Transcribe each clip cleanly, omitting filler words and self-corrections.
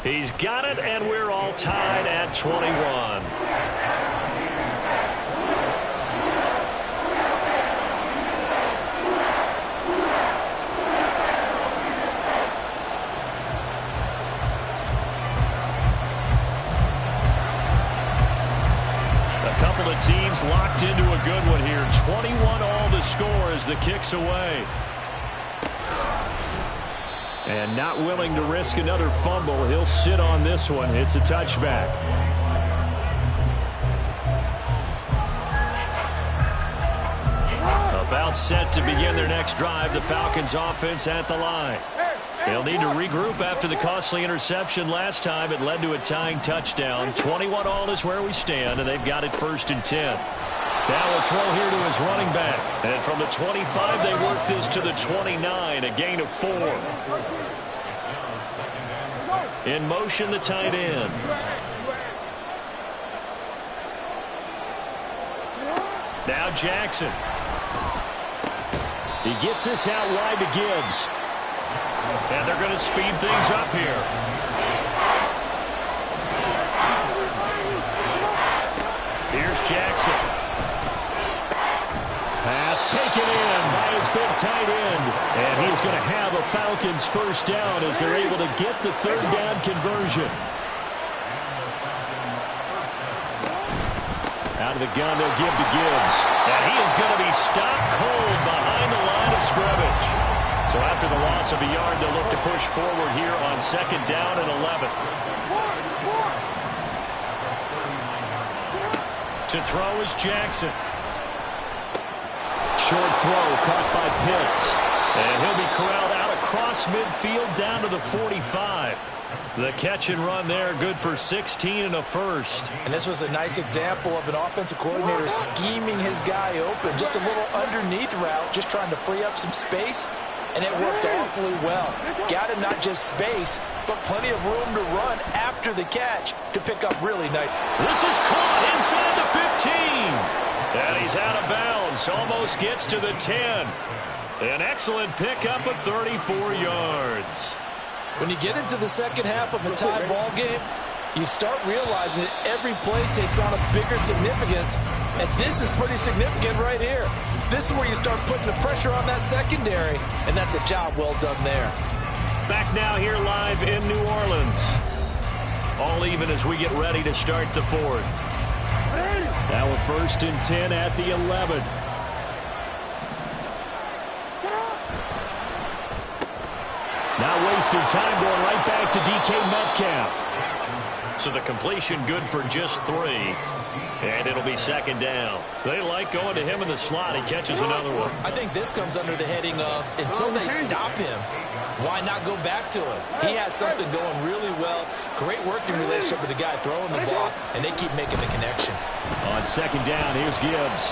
He's got it, and we're all tied at 21. Teams locked into a good one here. 21 all the score as the kick's away. And not willing to risk another fumble. He'll sit on this one. It's a touchback. About set to begin their next drive. The Falcons offense at the line. They'll need to regroup after the costly interception last time. It led to a tying touchdown. 21 all is where we stand, and they've got it 1st and 10. Now a throw here to his running back. And from the 25, they work this to the 29, a gain of 4. In motion, the tight end. Now Jackson. He gets this out wide to Gibbs. And they're going to speed things up here. Here's Jackson. Pass taken in by his big tight end. And he's going to have a Falcons first down as they're able to get the 3rd down conversion. Out of the gun, they'll give to Gibbs. And he is going to be stopped cold behind the line of scrimmage. So after the loss of a yard, they'll look to push forward here on 2nd down and 11. To throw is Jackson. Short throw caught by Pitts. And he'll be corralled out across midfield down to the 45. The catch and run there, good for 16 and a first. And this was a nice example of an offensive coordinator scheming his guy open. Just a little underneath route, just trying to free up some space. And it worked awfully well. Got him not just space, but plenty of room to run after the catch to pick up really nice. This is caught inside the 15. And he's out of bounds. Almost gets to the 10. An excellent pickup of 34 yards. When you get into the second half of a tie ball game, you start realizing that every play takes on a bigger significance. And this is pretty significant right here. This is where you start putting the pressure on that secondary, and that's a job well done there. Back now here live in New Orleans. All even as we get ready to start the 4th. Now a 1st and 10 at the 11. Not wasting time, going right back to DK Metcalf. So the completion good for just 3. And it'll be 2nd down. They like going to him in the slot. He catches another one. I think this comes under the heading of until they stop him, why not go back to him? He has something going really well. Great working relationship with the guy throwing the ball, and they keep making the connection. On 2nd down, here's Gibbs.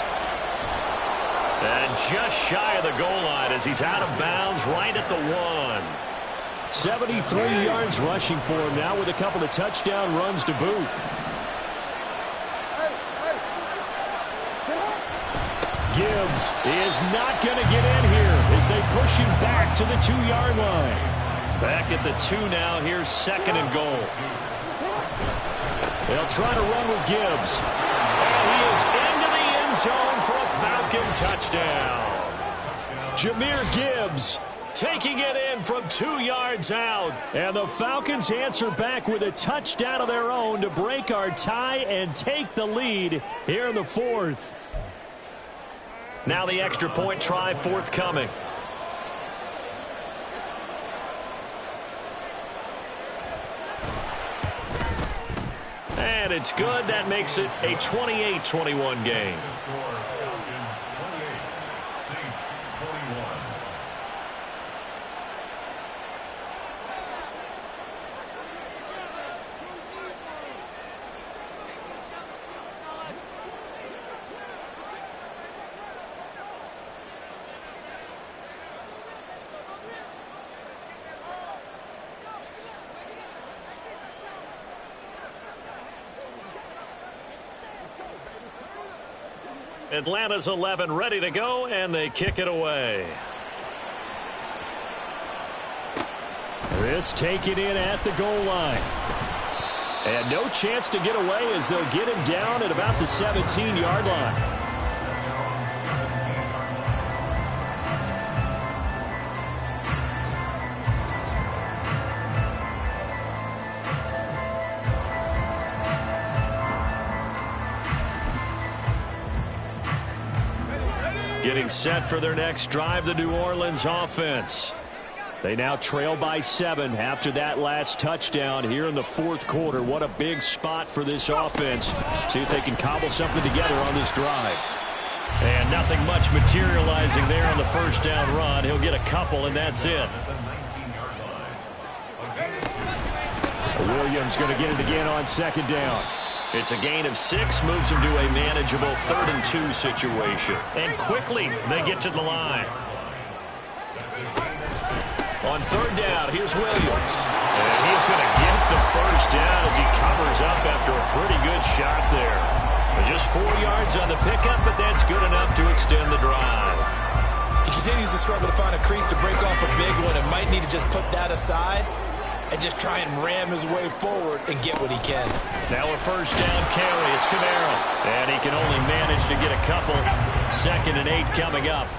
And just shy of the goal line as he's out of bounds right at the 1. 73 yards rushing for him now with a couple of touchdown runs to boot. Gibbs is not going to get in here as they push him back to the 2-yard line. Back at the 2 now. Here's 2nd and goal. They'll try to run with Gibbs. And he is into the end zone for a Falcon touchdown. Jahmyr Gibbs taking it in from 2 yards out. And the Falcons answer back with a touchdown of their own to break our tie and take the lead here in the 4th. Now the extra point try forthcoming. And it's good. That makes it a 28-21 game. Atlanta's 11 ready to go, and they kick it away. This taken in at the goal line. And no chance to get away as they'll get him down at about the 17-yard line. Getting set for their next drive, the New Orleans offense. They now trail by 7 after that last touchdown here in the fourth quarter. What a big spot for this offense. See if they can cobble something together on this drive. And nothing much materializing there on the first down run. He'll get a couple, and that's it. Williams going to get it again on second down. It's a gain of 6, moves him to a manageable 3rd and 2 situation. And quickly, they get to the line. On third down, here's Williams. And he's going to get the first down as he covers up after a pretty good shot there. Just 4 yards on the pickup, but that's good enough to extend the drive. He continues to struggle to find a crease to break off a big one and might need to just put that aside and just try and ram his way forward and get what he can. Now a first down carry. It's Camaro. And he can only manage to get a couple. 2nd and 8 coming up.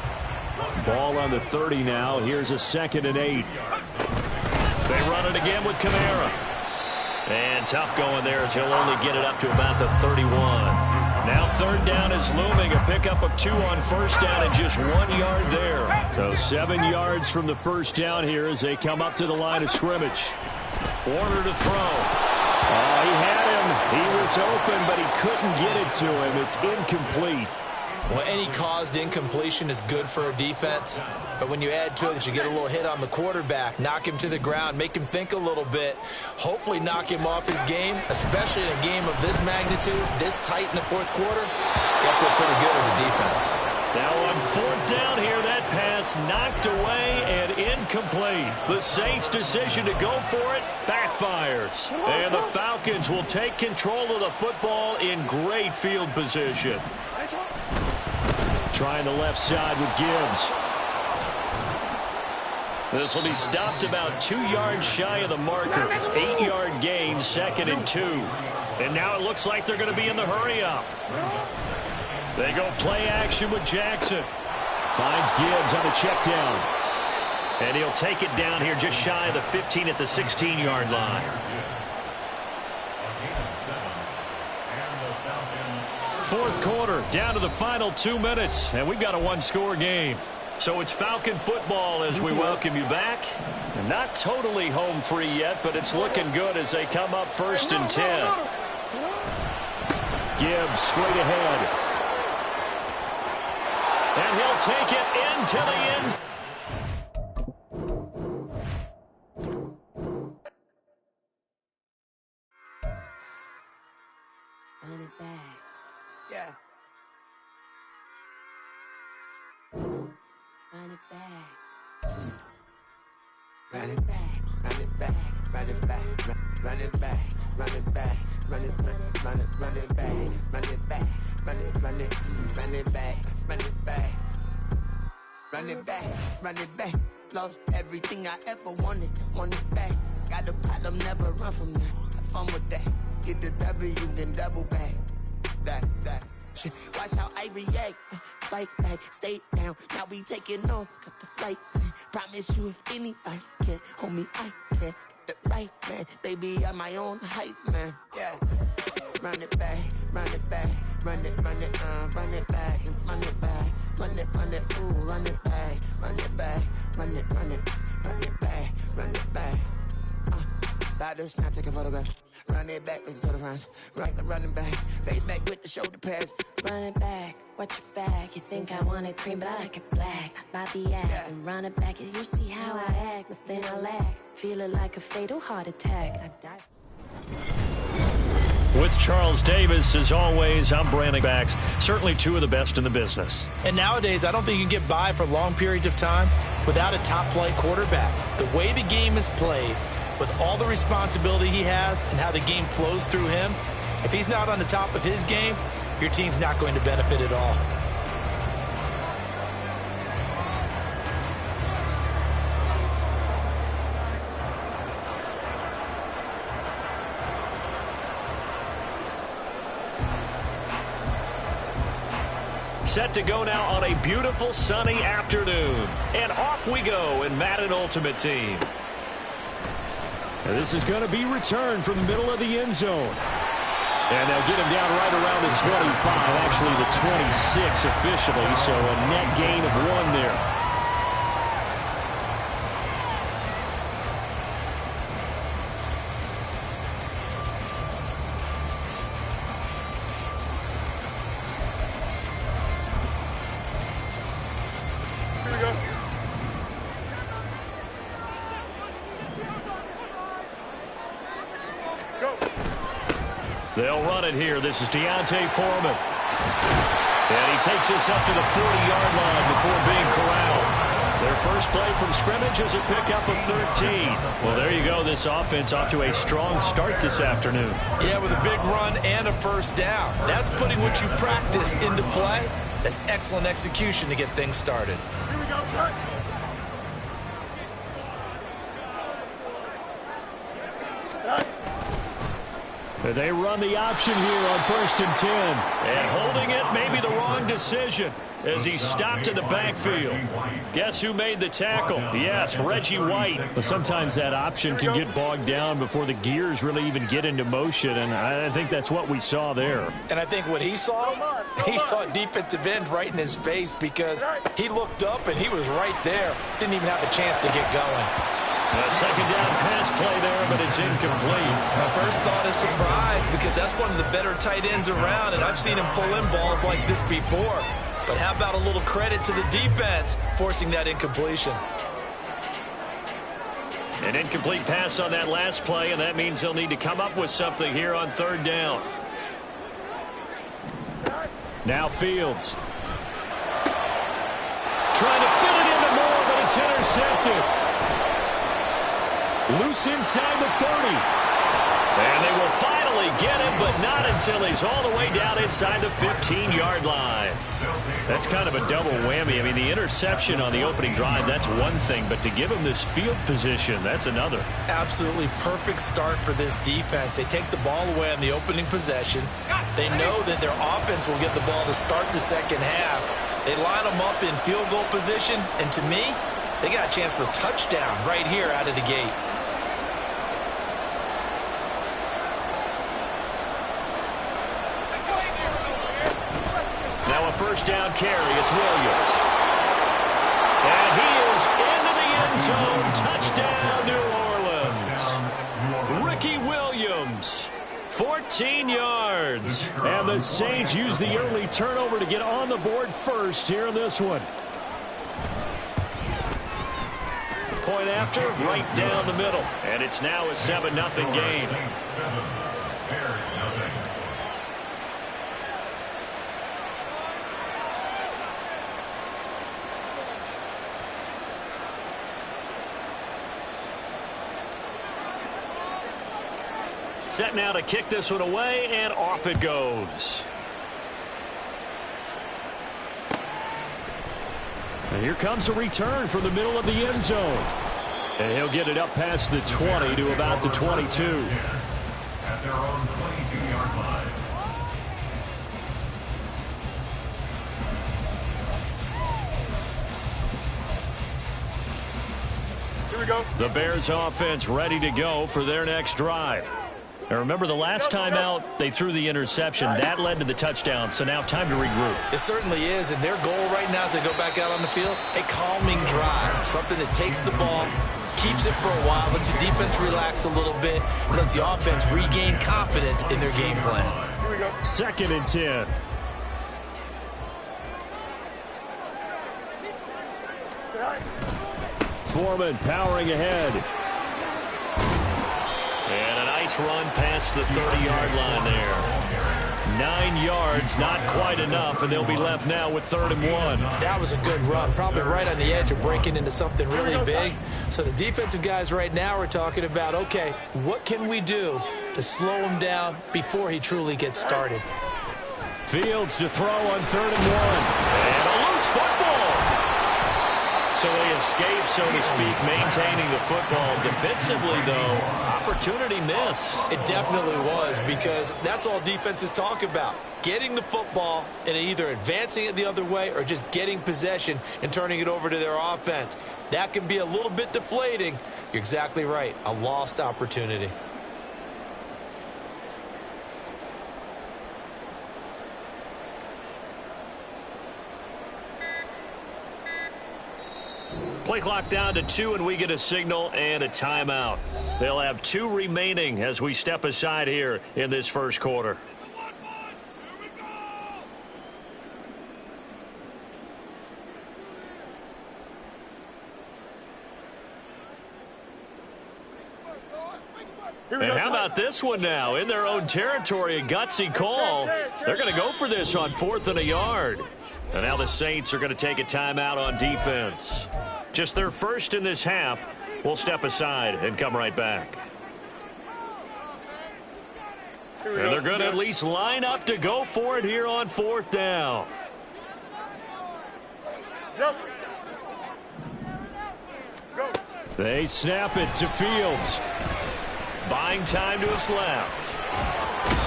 Ball on the 30 now. Here's a 2nd and 8. They run it again with Camaro. And tough going there as he'll only get it up to about the 31. Now third down is looming. A pickup of 2 on first down and just 1 yard there. So 7 yards from the first down here as they come up to the line of scrimmage. Warner to throw. Oh, he had him. He was open, but he couldn't get it to him. It's incomplete. Well, any caused incompletion is good for a defense. But when you add to it that you get a little hit on the quarterback, knock him to the ground, make him think a little bit, hopefully knock him off his game, especially in a game of this magnitude, this tight in the fourth quarter, got to feel pretty good as a defense. Now on fourth down here, that pass knocked away and incomplete. The Saints' decision to go for it backfires. And the Falcons will take control of the football in great field position. Trying the left side with Gibbs. This will be stopped about 2 yards shy of the marker. 8-yard gain, 2nd and 2. And now it looks like they're going to be in the hurry-up. They go play action with Jackson. Finds Gibbs on a check down. And he'll take it down here just shy of the 15 at the 16-yard line. Fourth quarter, down to the final 2 minutes, and we've got a one-score game. So it's Falcon football as we welcome you back. Not totally home free yet, but it's looking good as they come up 1st and 10. Gibbs straight ahead. And he'll take it into the end. Run it back. Yeah. Run it back. Run it back, run it back, run it back, run it back, run it back, run it back, run it back, run it back, run it back, run it back, run it back, run it back. Lost everything I ever wanted, want it back. Got a problem, never run from that. Have fun with that. Get the W, then double back. That. Shit. Watch how I react. Fight back, stay down. Now we taking off, got the flight. Promise you if anybody can, homie, I can. Get the right man, baby, I'm my own hype man. Yeah. Run it back, run it back, run it back, and run it back, run it, ooh, run it back, run it back, run it back, run it back. About this, now take a photograph. Run it back with the total runs. Running back, face back with the shoulder pads. Run it back, watch your back. You think I want it cream, but I like it black. About the act, Yeah. and run it back. You see how I act, nothing I lack. Feeling like a fatal heart attack. I die. With Charles Davis, as always, I'm Brandon Backs. Certainly 2 of the best in the business. And nowadays, I don't think you can get by for long periods of time without a top-flight quarterback. The way the game is played, with all the responsibility he has and how the game flows through him, if he's not on the top of his game, your team's not going to benefit at all. Set to go now on a beautiful sunny afternoon. And off we go in Madden Ultimate Team. And this is going to be returned from the middle of the end zone. And they'll get him down right around the 25, actually the 26 officially, so a net gain of 1 there. They'll run it here. This is Deontay Foreman. And he takes this up to the 40-yard line before being corralled. Their first play from scrimmage is a pickup of 13. Well, there you go. This offense off to a strong start this afternoon. Yeah, with a big run and a first down. That's putting what you practice into play. That's excellent execution to get things started. Here we go, shot. They run the option here on 1st and 10. And holding it may be the wrong decision as he stopped in the backfield. Guess who made the tackle? Yes, Reggie White. But sometimes that option can get bogged down before the gears really even get into motion, and I think that's what we saw there. And I think what he saw a defensive end right in his face because he looked up and he was right there. Didn't even have a chance to get going. A second down pass play there, but it's incomplete. My first thought is surprise because that's one of the better tight ends around, and I've seen him pull in balls like this before. But how about a little credit to the defense forcing that incompletion? An incomplete pass on that last play, and that means they'll need to come up with something here on 3rd down. Now Fields. Trying to fit it into Moore, but it's intercepted. Loose inside the 30. And they will finally get him, but not until he's all the way down inside the 15-yard line. That's kind of a double whammy. I mean, the interception on the opening drive, that's one thing, but to give him this field position, that's another. Absolutely perfect start for this defense. They take the ball away on the opening possession. They know that their offense will get the ball to start the second half. They line them up in field goal position, and to me, they got a chance for a touchdown right here out of the gate. Now a first down carry. It's Williams. And he is into the end zone. Touchdown, New Orleans. Ricky Williams, 14 yards. And the Saints use the early turnover to get on the board first here in this one. Point after, right down the middle. And it's now a 7-0 game. Set now to kick this one away, and off it goes. And here comes a return from the middle of the end zone. And he'll get it up past the 20 to about the 22. At their own 22-yard line. Here we go. The Bears offense ready to go for their next drive. Now remember, the last time out, they threw the interception. That led to the touchdown, so now time to regroup. It certainly is, and their goal right now as they go back out on the field, a calming drive, something that takes the ball, keeps it for a while, lets the defense relax a little bit, and lets the offense regain confidence in their game plan. Here we go. 2nd and 10. Foreman powering ahead. And a nice run past the 30-yard line there. 9 yards, not quite enough, and they'll be left now with 3rd and 1. That was a good run, probably right on the edge of breaking into something really big. So the defensive guys right now are talking about, okay, what can we do to slow him down before he truly gets started? Fields to throw on 3rd and 1. And a loose football. So they escape, so to speak, maintaining the football. Defensively, though, opportunity miss. It definitely was, because that's all defenses talk about. Getting the football and either advancing it the other way or just getting possession and turning it over to their offense. That can be a little bit deflating. You're exactly right. A lost opportunity. Play clock down to 2, and we get a signal and a timeout. They'll have 2 remaining as we step aside here in this first quarter. And how about this one now? In their own territory, a gutsy call. They're going to go for this on 4th and a yard. And now the Saints are going to take a timeout on defense. Just their first in this half. We'll step aside and come right back. And they're going to at least line up to go for it here on 4th down. They snap it to Fields. Buying time to his left.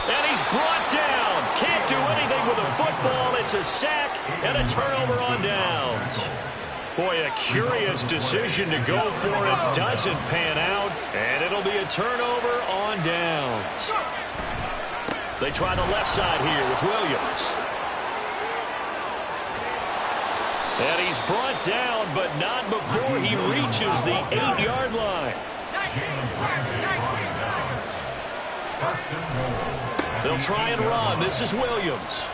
And he's brought down. Can't do anything with a football. It's a sack and a turnover on downs. Boy, a curious decision to go for it. Doesn't pan out. And it'll be a turnover on downs. They try the left side here with Williams. And he's brought down, but not before he reaches the 8-yard line. They'll try and run. This is Williams.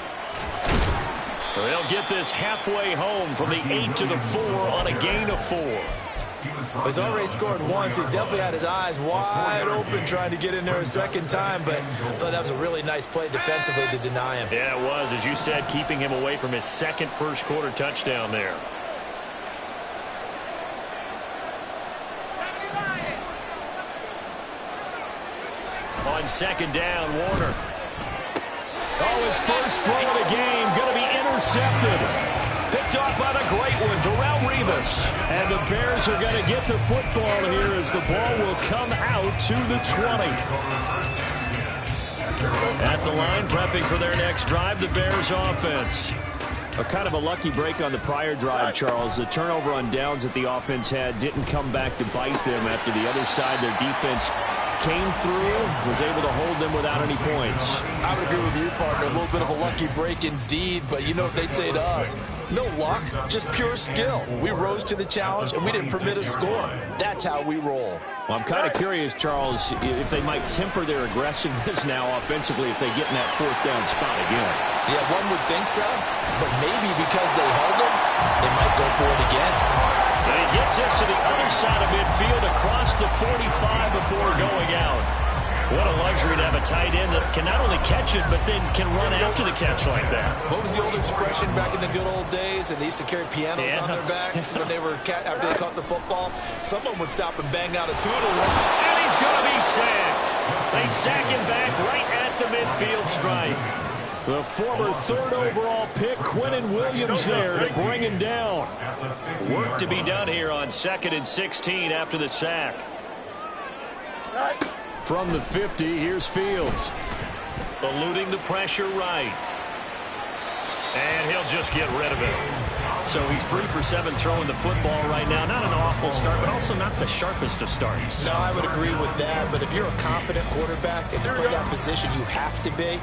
They'll get this halfway home from the 8 to the 4 on a gain of 4. He's already scored once. He definitely had his eyes wide open trying to get in there a second time, but I thought that was a really nice play defensively to deny him. Yeah, it was, as you said, keeping him away from his second first-quarter touchdown there. On second down, Warner. Oh, his first throw of the game going to be intercepted. Picked off by the great one, Darrelle Revis. And the Bears are going to get the football here as the ball will come out to the 20. At the line, prepping for their next drive, the Bears offense. A kind of a lucky break on the prior drive, Charles. The turnover on downs that the offense had didn't come back to bite them after the other side. Their defense came through, was able to hold them without any points. I would agree with you, partner. A little bit of a lucky break indeed, but you know what they'd say to us? No luck, just pure skill. We rose to the challenge, and we didn't permit a score. That's how we roll. Well, I'm kind of curious, Charles, if they might temper their aggressiveness now offensively if they get in that 4th down spot again. Yeah, one would think so, but maybe because they held them, they might go for it again. And he gets this to the other side of midfield across the 45 before going out. What a luxury to have a tight end that can not only catch it, but then can run after the catch like that. What was the old expression back in the good old days? And they used to carry pianos on their backs when they were after they caught the football. Someone would stop and bang out a 2-1. And he's going to be sacked. They sack him back right at the midfield stripe. The former 3rd overall pick, Quinnen Williams, there to bring him down. Work to be done here on 2nd and 16 after the sack. From the 50, here's Fields. Eluding the pressure right. And he'll just get rid of it. So he's 3 for 7 throwing the football right now. Not an awful start, but also not the sharpest of starts. No, I would agree with that. But if you're a confident quarterback and you play that position, you have to be.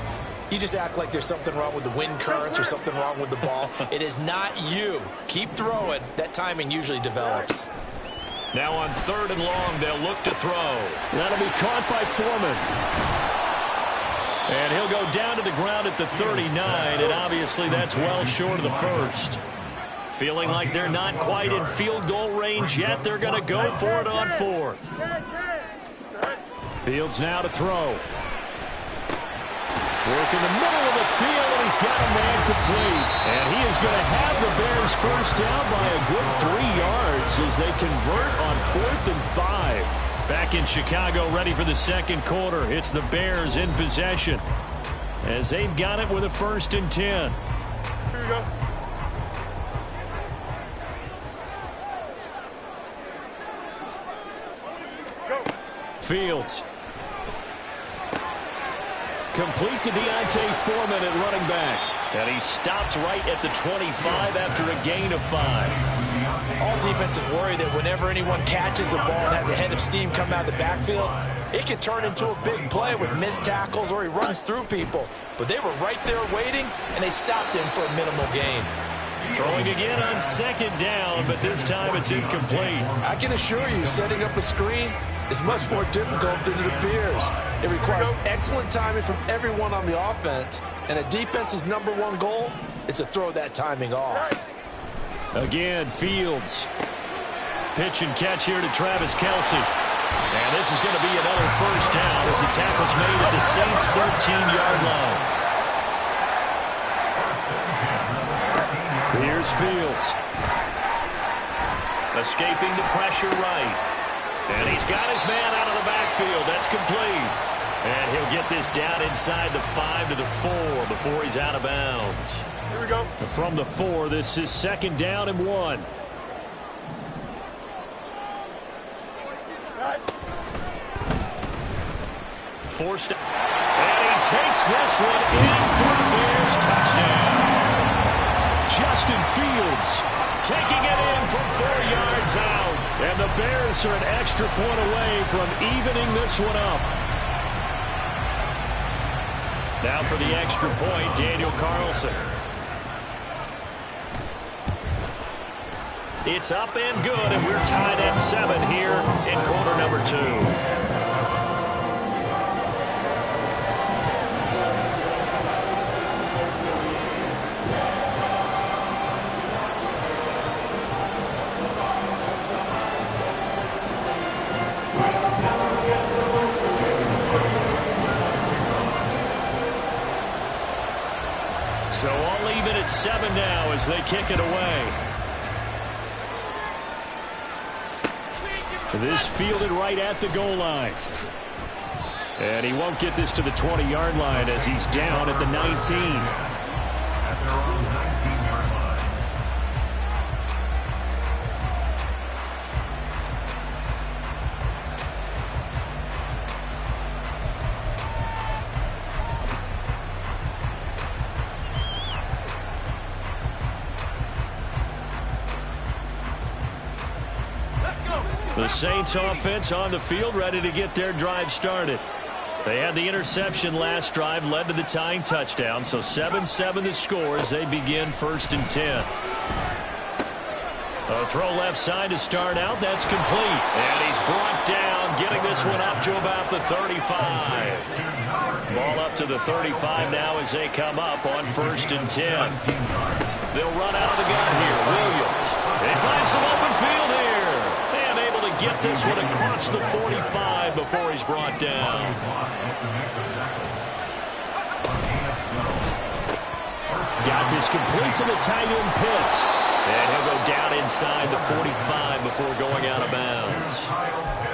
You just act like there's something wrong with the wind currents or something wrong with the ball. It is not you. Keep throwing. That timing usually develops. Now on 3rd and long, they'll look to throw. That'll be caught by Foreman. And he'll go down to the ground at the 39, and obviously that's well short of the first. Feeling like they're not quite in field goal range yet, they're going to go for it on 4th. Fields now to throw. Work in the middle of the field, and he's got a man complete. And he is going to have the Bears first down by a good 3 yards as they convert on 4th and 5. Back in Chicago, ready for the second quarter. It's the Bears in possession as they've got it with a 1st and 10. Here we go. Fields. Complete to Deontay Foreman at running back. And he stopped right at the 25 after a gain of 5. All defenses worry that whenever anyone catches the ball and has a head of steam come out of the backfield, it can turn into a big play with missed tackles or he runs through people. But they were right there waiting, and they stopped him for a minimal gain. Throwing again on second down, but this time it's incomplete. I can assure you, setting up a screen is much more difficult than it appears. It requires excellent timing from everyone on the offense, and a defense's #1 goal is to throw that timing off. Again, Fields. Pitch and catch here to Travis Kelce. And this is going to be another first down as the tackle's made at the Saints' 13-yard line. Here's Fields. Escaping the pressure right. And he's got his man out of the backfield. That's complete. And he'll get this down inside the 5 to the 4 before he's out of bounds. Here we go. From the 4, this is 2nd down and 1. Forced. And he takes this one in for the Bears. Touchdown. Justin Fields taking it in from 4 yards out. And the Bears are an extra point away from evening this one up. Now for the extra point, Daniel Carlson. It's up and good, and we're tied at 7 here in quarter number 2. So all even at 7 now as they kick it away. This fielded right at the goal line. And he won't get this to the 20-yard line as he's down at the 19. At their own 19-yard line. The Saints offense on the field, ready to get their drive started. They had the interception last drive, led to the tying touchdown, so 7-7 the score as they begin 1st and 10. A throw left side to start out, that's complete. And he's brought down, getting this one up to about the 35. Ball up to the 35 now as they come up on 1st and 10. They'll run out of the gun here. Williams. They find some open field here. Get this one across the 45 before he's brought down. Got this complete to the tight end Pitts. And he'll go down inside the 45 before going out of bounds.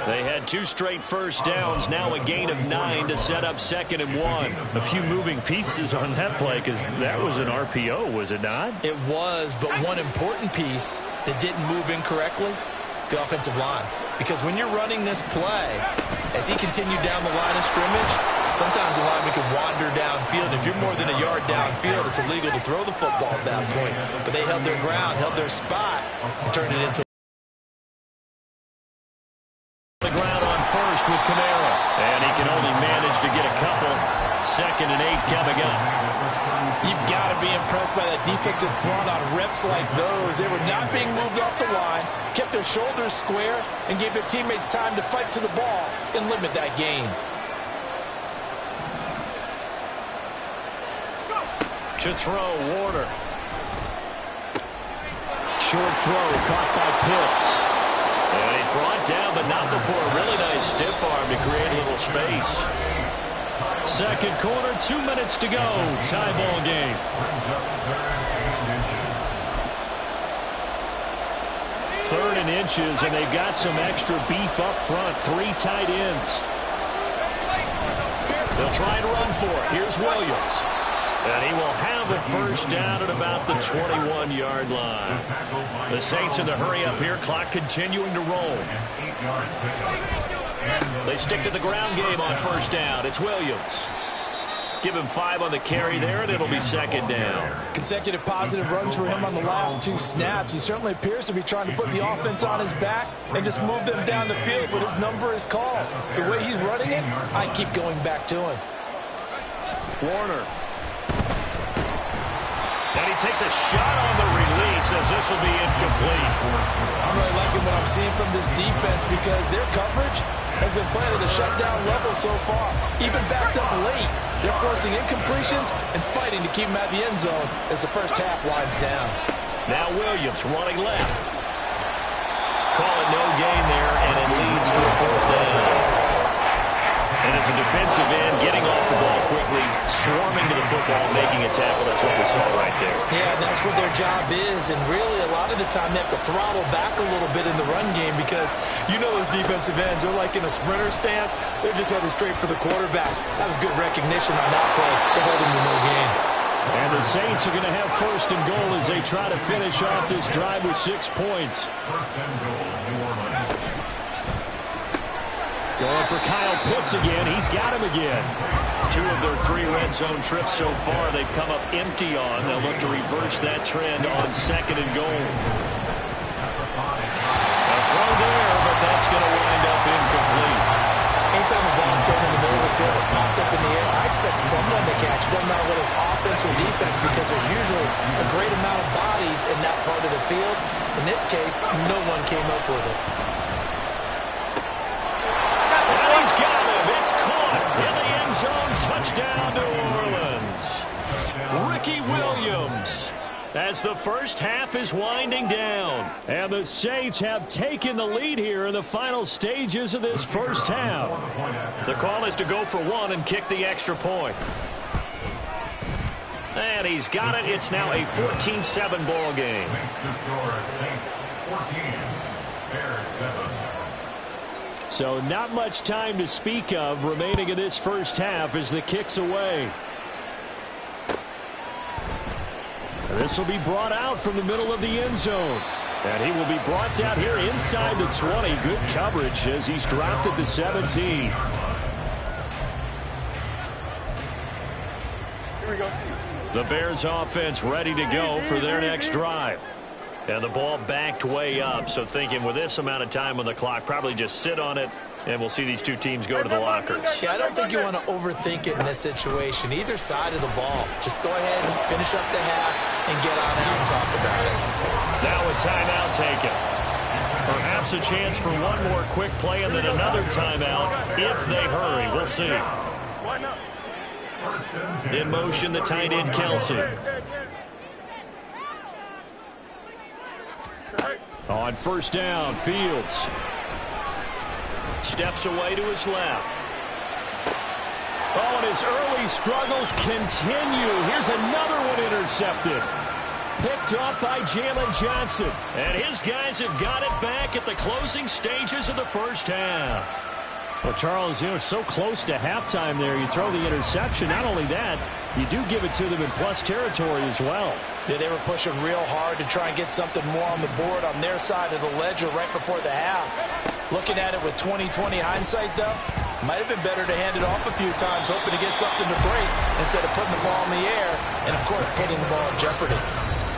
They had 2 straight first downs, now a gain of 9 to set up 2nd and 1. A few moving pieces on that play because that was an RPO, was it not? It was, but one important piece that didn't move incorrectly, the offensive line. Because when you're running this play, as he continued down the line of scrimmage, sometimes the lineman could wander downfield. If you're more than a yard downfield, it's illegal to throw the football at that point. But they held their ground, held their spot, and turned it into the ground on first with Kamara. And he can only manage to get a couple. 2nd and 8 coming up. You've got to be impressed by that defensive front on reps like those. They were not being moved off the line, kept their shoulders square, and gave their teammates time to fight to the ball and limit that gain. To throw, Warner. Short throw, caught by Pitts. And he's brought down, but not before a really nice stiff arm to create a little space. 2nd quarter, 2 minutes to go. Tie ball game. 3rd and inches, and they've got some extra beef up front. 3 tight ends. They'll try and run for it. Here's Williams. And he will have a first down at about the 21-yard line. The Saints in the hurry up here. Clock continuing to roll. And 8 yards pickup. And They stick to the ground game on first down. It's Williams. Give him 5 on the carry there, and it'll be second down. Consecutive positive runs for him on the last 2 snaps. He certainly appears to be trying to put the offense on his back and just move them down the field, but his number is called. The way he's running it, I keep going back to him. Warner. And he takes a shot on the release as this will be incomplete. I'm really liking what I'm seeing from this defense because their coverage has been playing at a shutdown level so far. Even backed up late, they're forcing incompletions and fighting to keep them at the end zone as the first half winds down. Now Williams running left. Call it no gain there, and it leads to a 4th down. And as a defensive end, getting off the ball quickly, swarming to the football, making a tackle. That's what we saw right there. Yeah, and that's what their job is. And really, a lot of the time, they have to throttle back a little bit in the run game because you know those defensive ends are like in a sprinter stance. They're just headed straight for the quarterback. That was good recognition on that play to hold him to no gain. And the Saints are going to have 1st and goal as they try to finish off this drive with 6 points. 1st and goal, New Orleans. Going for Kyle Pitts again. He's got him again. 2 of their 3 red zone trips so far they've come up empty on. They'll look to reverse that trend on 2nd and goal. A throw there, but that's going to wind up incomplete. Anytime the ball's thrown in the middle of the field, it's popped up in the air, I expect someone to catch. It doesn't matter whether it's offense or defense because there's usually a great amount of bodies in that part of the field. In this case, no one came up with it. It's caught in the end zone. Touchdown, New Orleans. Ricky Williams. As the first half is winding down. And the Saints have taken the lead here in the final stages of this first half. The call is to go for 1 and kick the extra point. And he's got it. It's now a 14-7 ball game. Saints 14, Bears 7. So not much time to speak of remaining in this first half as the kick's away. This will be brought out from the middle of the end zone. And he will be brought down here inside the 20. Good coverage as he's dropped at the 17. Here we go. The Bears offense ready to go for their next drive. And the ball backed way up, so thinking with this amount of time on the clock, probably just sit on it, and we'll see these 2 teams go to the lockers. Yeah, I don't think you want to overthink it in this situation. Either side of the ball. Just go ahead and finish up the half and get on out and talk about it. Now a timeout taken. Perhaps a chance for one more quick play and then another timeout if they hurry. We'll see. In motion, the tight end, Kelsey. On first down, Fields. Steps away to his left. Oh, and his early struggles continue. Here's another one intercepted. Picked up by Jalen Johnson. And his guys have got it back at the closing stages of the first half. Well, Charles, you know, so close to halftime there. You throw the interception. Not only that, you do give it to them in plus territory as well. Yeah, they were pushing real hard to try and get something more on the board on their side of the ledger right before the half. Looking at it with 20/20 hindsight, though, might have been better to hand it off a few times, hoping to get something to break instead of putting the ball in the air and, of course, putting the ball in jeopardy.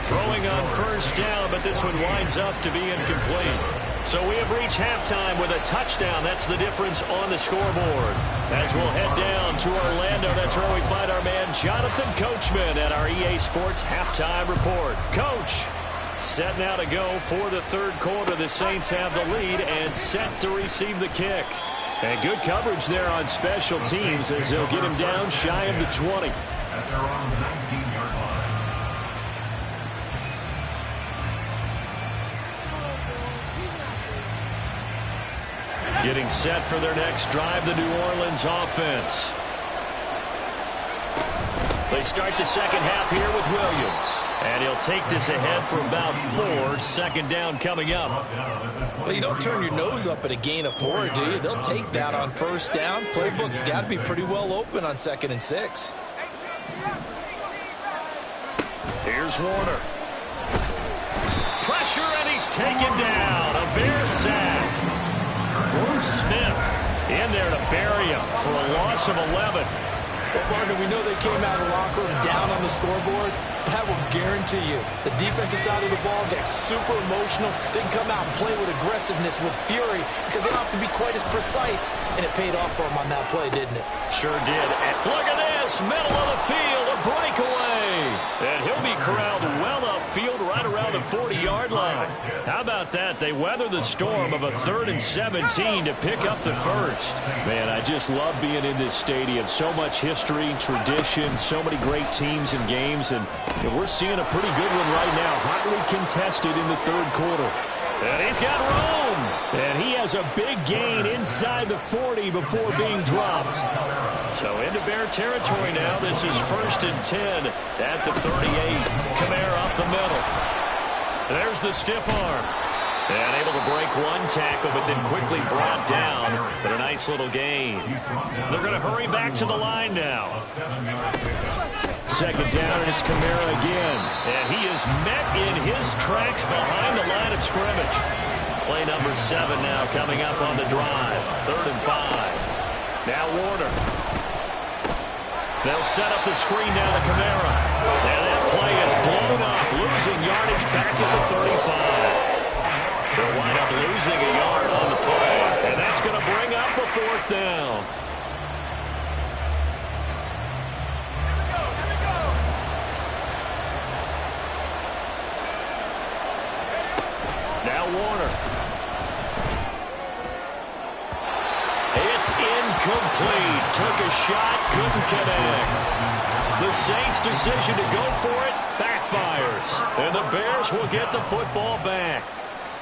Throwing on first down, but this one winds up to be incomplete. So we have reached halftime with a touchdown. That's the difference on the scoreboard. As we'll head down to Orlando, that's where we find our man Jonathan Coachman at our EA Sports Halftime Report. Coach, set now to go for the 3rd quarter. The Saints have the lead and set to receive the kick. And good coverage there on special teams as they'll get him down shy of the 20. At their own 19-yard line. Getting set for their next drive, the New Orleans offense. They start the second half here with Williams. And he'll take this ahead for about 4. Second down coming up. Well, you don't turn your nose up at a gain of 4, do you? They'll take that on first down. Playbook's got to be pretty well open on 2nd and 6. Here's Warner. Pressure, and he's taken down. A Bear sack. Bruce Smith In there to bury him for a loss of 11. Well, partner, we know they came out of the locker room down on the scoreboard, but I will guarantee you the defensive side of the ball gets super emotional. They can come out and play with aggressiveness, with fury, because they don't have to be quite as precise, and it paid off for them on that play, didn't it? Sure did. And look at this, middle of the field, a breakaway. And he'll be corralled well upfield right around the 40-yard line. How about that? They weather the storm of a 3rd and 17 to pick up the first. Man, I just love being in this stadium. So much history, tradition, so many great teams and games, and we're seeing a pretty good one right now, hotly contested in the 3rd quarter. And he's got room. And he has a big gain inside the 40 before being dropped. So into Bear territory now. This is 1st and 10 at the 38. Kamara up the middle. There's the stiff arm. And able to break one tackle, but then quickly brought down. But a nice little gain. They're going to hurry back to the line now. 2nd down, and it's Kamara again. And he is met in his tracks behind the line of scrimmage. Play number 7 now coming up on the drive. 3rd and 5. Now Warner. They'll set up the screen now to Kamara. And that play is blown up, losing yardage back at the 35. They'll wind up losing a yard on the play. And that's going to bring up a 4th down. Now Warner. It's incomplete. Took a shot, couldn't connect. The Saints' decision to go for it backfires. And the Bears will get the football back.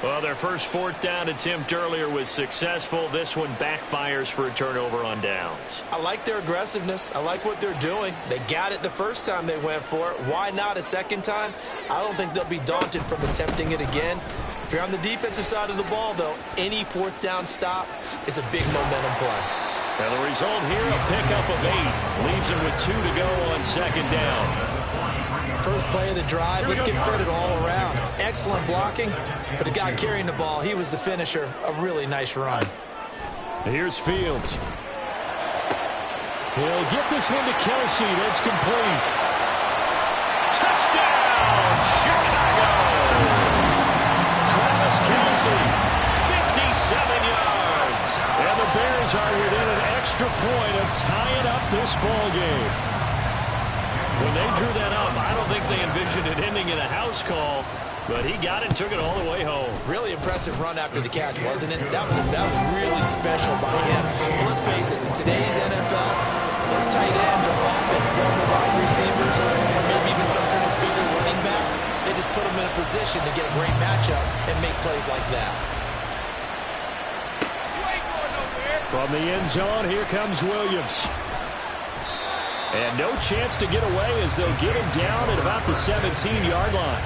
Well, their first 4th down attempt earlier was successful. This one backfires for a turnover on downs. I like their aggressiveness. I like what they're doing. They got it the first time they went for it. Why not a second time? I don't think they'll be daunted from attempting it again. If you're on the defensive side of the ball, though, any 4th down stop is a big momentum play. And the result here, a pickup of 8. Leaves it with 2 to go on 2nd down. First play of the drive, let's give credit all around. Excellent blocking, but the guy carrying the ball, he was the finisher. A really nice run. Here's Fields. He'll get this one to Kelsey. That's complete. Touchdown, Chicago! Travis Kelsey, 57 yards. And the Bears are within an extra point of tying up this ball game. When they drew that up, I don't think they envisioned it ending in a house call, but he got it and took it all the way home. Really impressive run after the catch, wasn't it? That was really special by him. But let's face it, in today's NFL, those tight ends are often former wide receivers or maybe even sometimes bigger running backs. They just put them in a position to get a great matchup and make plays like that. From the end zone, here comes Williams. And no chance to get away as they'll get him down at about the 17-yard line.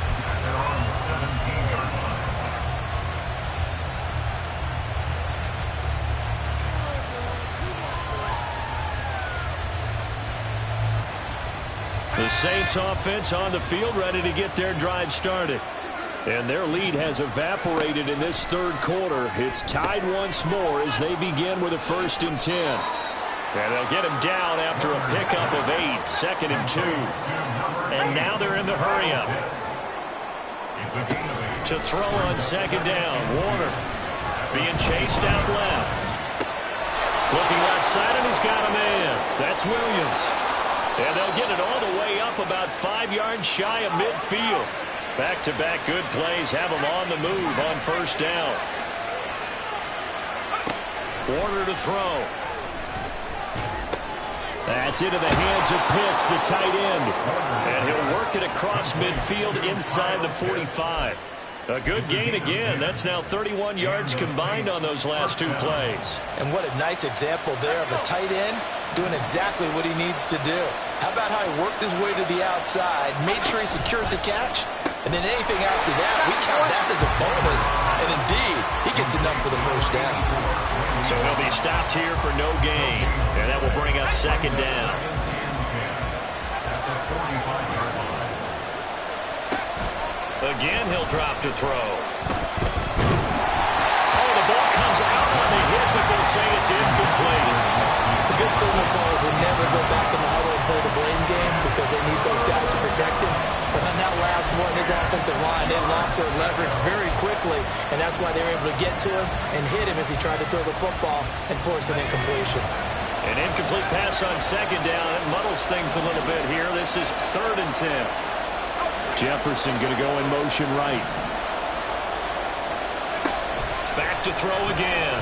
The Saints offense on the field ready to get their drive started. And their lead has evaporated in this 3rd quarter. It's tied once more as they begin with a 1st and 10. And they'll get him down after a pickup of 8, 2nd and 2. And now they're in the hurry-up. To throw on 2nd down, Warner being chased out left. Looking left side, and he's got a man. That's Williams. And they'll get it all the way up about 5 yards shy of midfield. Back-to-back good plays have them on the move on 1st down. Warner to throw. That's into the hands of Pitts, the tight end. And he'll work it across midfield inside the 45. A good gain again. That's now 31 yards combined on those last 2 plays. And what a nice example there of a tight end doing exactly what he needs to do. How about how he worked his way to the outside, made sure he secured the catch, and then anything after that, we count that as a bonus. And indeed, he gets enough for the 1st down. So he'll be stopped here for no gain. And that will bring up 2nd down. Again, he'll drop to throw. Oh, the ball comes out on the hit, but they'll say it's incomplete. The good signal callers will never go back in the huddle and play the blame game because they need those guys to protect him. But on that last one, his offensive line, they lost their leverage very quickly, and that's why they were able to get to him and hit him as he tried to throw the football and force an incompletion. An incomplete pass on second down. It muddles things a little bit here. This is 3rd and 10. Jefferson going to go in motion right. Back to throw again.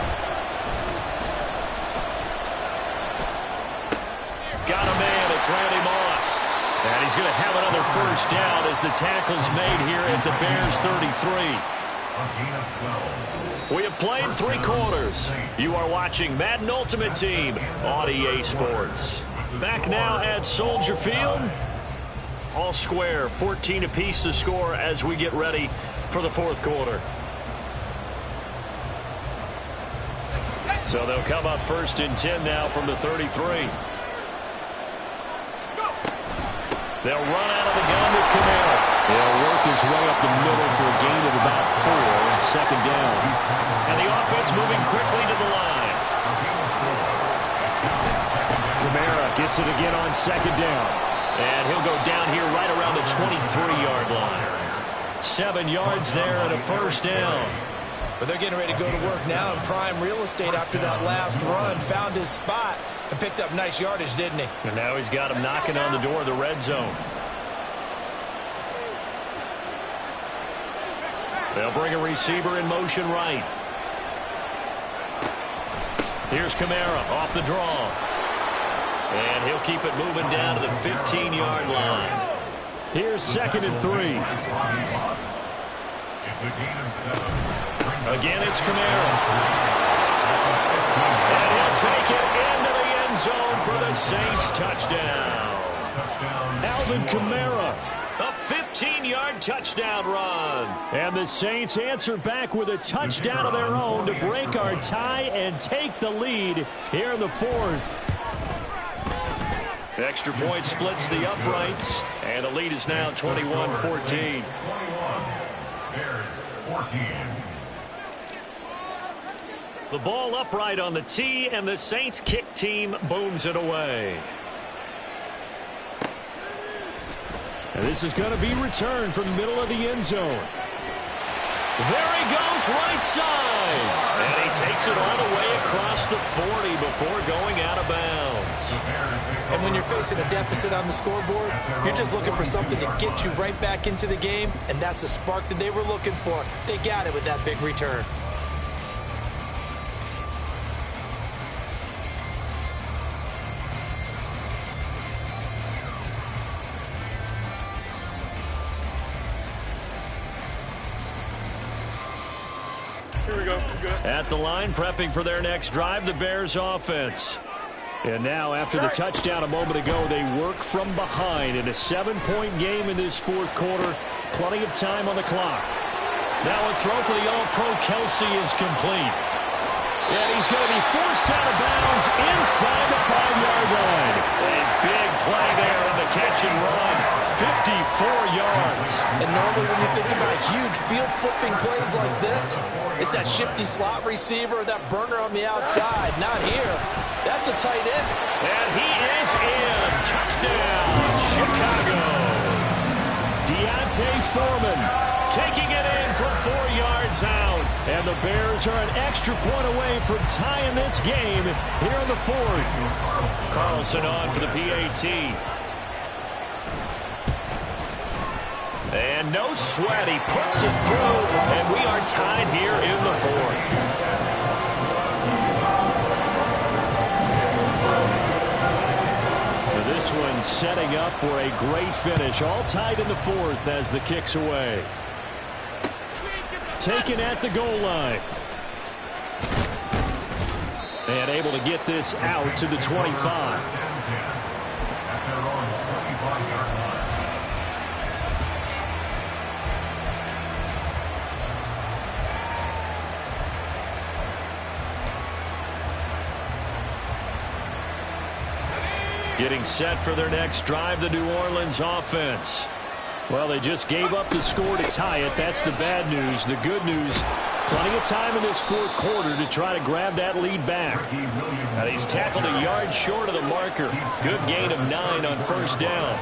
Got a man. It's Randy Moss. And he's going to have another first down as the tackle's made here at the Bears 33. We have played 3 quarters. You are watching Madden Ultimate Team on EA Sports. Back now at Soldier Field. All square, 14 apiece to score as we get ready for the 4th quarter. So they'll come up 1st and 10 now from the 33. They'll run out of the gun with Camara. He'll work his way up the middle for a gain of about 4 on 2nd down. And the offense moving quickly to the line. Camara gets it again on 2nd down. And he'll go down here right around the 23-yard line. 7 yards there and a first down. But they're getting ready to go to work now in prime real estate after that last run. Found his spot and picked up nice yardage, didn't he? And now he's got him knocking on the door of the red zone. They'll bring a receiver in motion right. Here's Camara off the draw. And he'll keep it moving down to the 15-yard line. Here's 2nd and 3. Again, it's Camara. And he'll take it into the end zone for the Saints touchdown. Alvin Kamara, a 15-yard touchdown run. And the Saints answer back with a touchdown of their own to break our tie and take the lead here in the 4th. Extra point splits the uprights, and the lead is now 21-14. The ball upright on the tee, and the Saints kick team booms it away. And this is going to be returned from the middle of the end zone. There he goes, right side. And he takes it all the way across the 40 before going out of bounds. And when you're facing a deficit on the scoreboard, you're just looking for something to get you right back into the game, and that's the spark that they were looking for. They got it with that big return. Here we go. Good. At the line, prepping for their next drive, the Bears offense. And now, after the touchdown a moment ago, they work from behind in a 7-point game in this 4th quarter. Plenty of time on the clock. Now a throw for the All-Pro Kelsey is complete. And he's going to be forced out of bounds inside the 5-yard line. A big play there on the catch and run. 54 yards. And normally when you think about huge field-flipping plays like this, it's that shifty slot receiver, that burner on the outside. Not here. That's a tight end. And he is in. Touchdown, Chicago. Deontay Foreman taking it in from 4 yards out. And the Bears are an extra point away from tying this game here in the 4th. Carlson on for the PAT. And no sweat. He puts it through. And we are tied here in the 4th. This one setting up for a great finish. All tied in the 4th as the kick's away. Taken at the goal line. And able to get this out to the 25. Getting set for their next drive, the New Orleans offense. Well, they just gave up the score to tie it. That's the bad news. The good news, Plenty of time in this fourth quarter to try to grab that lead back. And he's tackled a yard short of the marker. Good gain of 9 on first down.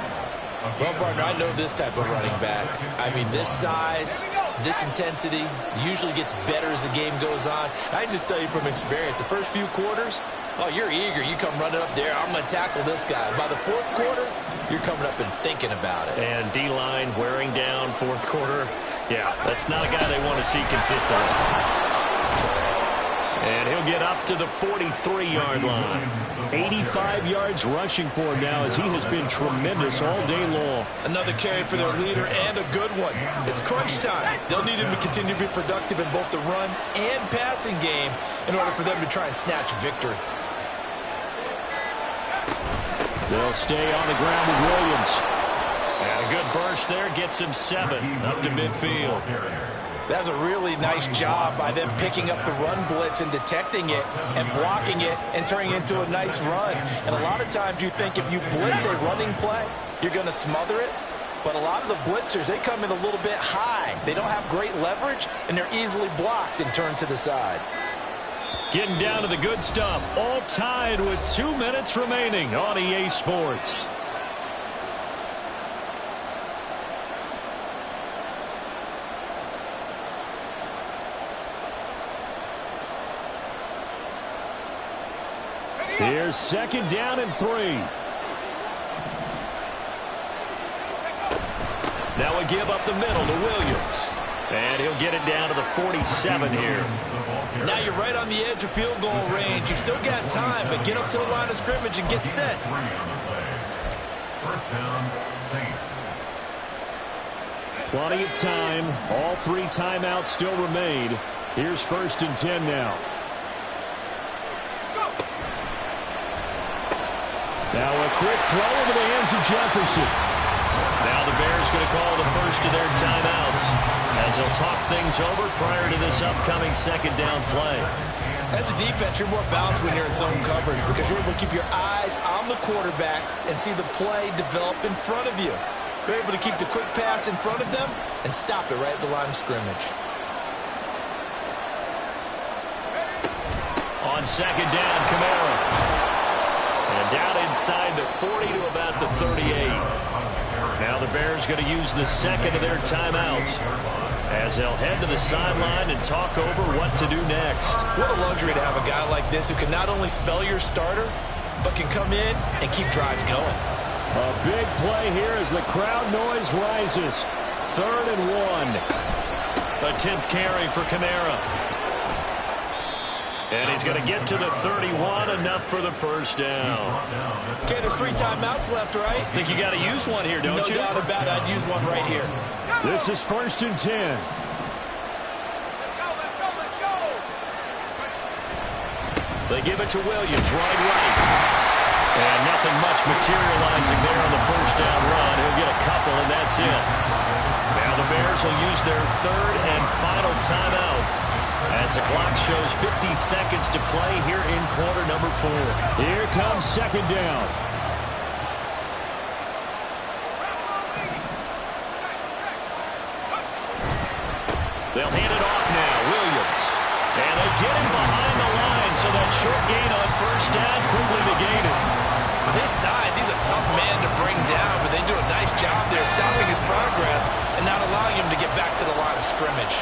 Well, partner, I know this type of running back. I mean, this size, this intensity usually gets better as the game goes on. I can just tell you from experience, the first few quarters, oh, you're eager. You come running up there, I'm going to tackle this guy. By the fourth quarter, you're coming up and thinking about it. And D-line wearing down fourth quarter. Yeah, that's not a guy they want to see consistently. And he'll get up to the 43-yard line. 85 yards rushing for him now as he has been tremendous all day long. Another carry for their leader and a good one. It's crunch time. They'll need him to continue to be productive in both the run and passing game in order for them to try and snatch victory. They'll stay on the ground with Williams. And a good burst there gets him 7 up to midfield. That's a really nice job by them picking up the run blitz and detecting it and blocking it and turning it into a nice run. And a lot of times you think if you blitz a running play, you're going to smother it. But a lot of the blitzers, they come in a little bit high. They don't have great leverage, and they're easily blocked and turned to the side. Getting down to the good stuff, all tied with 2 minutes remaining on EA Sports. Here's second down and 3. Now a give up the middle to Williams. And he'll get it down to the 47 here. Now you're right on the edge of field goal range. You've still got time, but get up to the line of scrimmage and get set. First down, Saints. Plenty of time. All 3 timeouts still remain. Here's first and 10 now. Now a quick throw into the hands of Jefferson. Now the Bears going to call the first of their timeouts as they'll talk things over prior to this upcoming second down play. As a defense, you're more balanced when you're in zone coverage because you're able to keep your eyes on the quarterback and see the play develop in front of you. You're able to keep the quick pass in front of them and stop it right at the line of scrimmage. On second down, Kamara. And down inside the 40 to about the 38. Now the Bears going to use the second of their timeouts as they'll head to the sideline and talk over what to do next. What a luxury to have a guy like this who can not only spell your starter, but can come in and keep drives going. A big play here as the crowd noise rises. 3rd and 1. A 10th carry for Kamara. And he's going to get to the 31, enough for the first down. Okay, there's 3 timeouts left, right? Think you got to use one here, don't you? No doubt about it. I'd use one right here. This is first and 10. They give it to Williams, running right. And nothing much materializing there on the first down run. He'll get a couple, and that's it. Now the Bears will use their 3rd and final timeout as the clock shows 50 seconds to play here in quarter number 4. Here comes second down. They'll hand it off now. Williams. And they get him behind the line, so that short gain on first down quickly negated. With his size, he's a tough man to bring down, but they do a nice job there stopping his progress and not allowing him to get back to the line of scrimmage.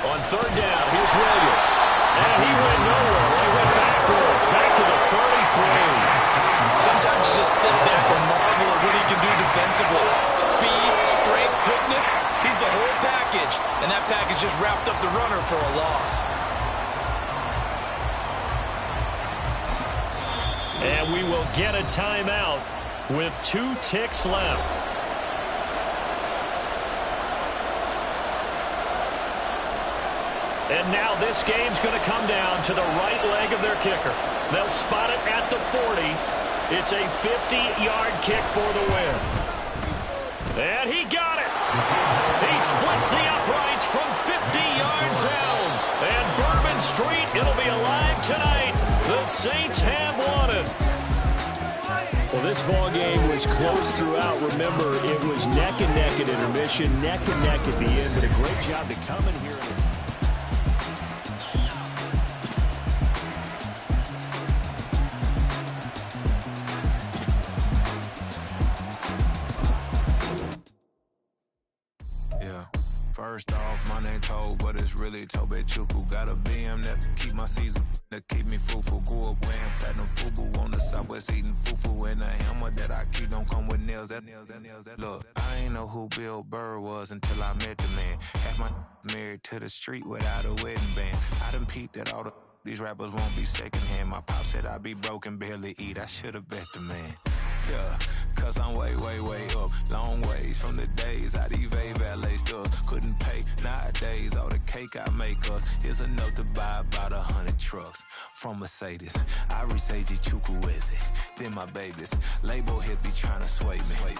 On third down, here's Williams. And he went nowhere. He went backwards, back to the 33. Sometimes you just sit back and marvel at what he can do defensively. Speed, strength, quickness, he's the whole package. And that package just wrapped up the runner for a loss. And we will get a timeout with 2 ticks left. And now this game's going to come down to the right leg of their kicker. They'll spot it at the 40. It's a 50-yard kick for the win. And he got it. He splits the uprights from 50 yards out. And Bourbon Street, it'll be alive tonight. The Saints have won it. Well, This ball game was close throughout. Remember, it was neck and neck at intermission, neck and neck at the end, but a great job to come in here. Yeah. First off, my name Toad, but it's really Tobe Chuku. Got a BM that keep my season, that keep me fruitful. Grew up wearing platinum FUBU on the Southwest eating fufu. And the hammer that I keep don't come with nails. Look, I ain't know who Bill Burr was until I met the man. Half my married to the street without a wedding band. I done peeped at all these rappers won't be secondhand. My pop said I'd be broken, barely eat. I should've bet the man. Yeah, cause I'm way, way, way up. Long ways from the days I evade valet stores. Couldn't pay nowadays. All the cake I make us is enough to buy about 100 trucks from Mercedes. I resage Chukwueze, then my babies. Label hit be trying to sway me.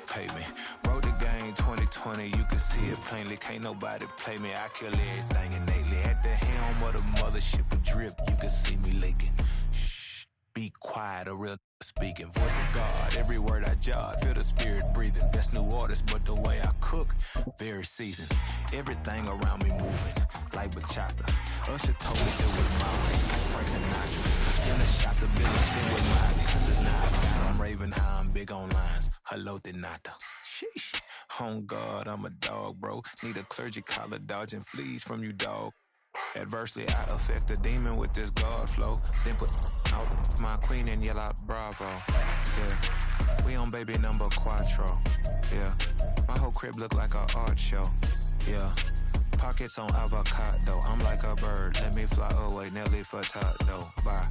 Pay me. Wrote the game 2020, you can see it plainly. Can't nobody play me. I kill everything innately. At the helm of the mothership of drip, you can see me leaking. Shh, be quiet, a real speaking. Voice of God, every word I jot. Feel the spirit breathing. Best new artist, but the way I cook, very seasoned. Everything around me moving, like bachata. Usher told me it was mine, like Frank Sinatra. Send a shot to Billy, then with mine. I'm raving high, I'm big on lines. Hello, Denata. Sheesh. On God, I'm a dog, bro. Need a clergy collar, dodging fleas from you, dog. Adversely, I affect a demon with this God flow. Then put out my queen and yell out bravo. Yeah, we on baby number quattro. Yeah, my whole crib look like an art show. Yeah, pockets on avocado. I'm like a bird, let me fly away. Nelly Furtado. Bye.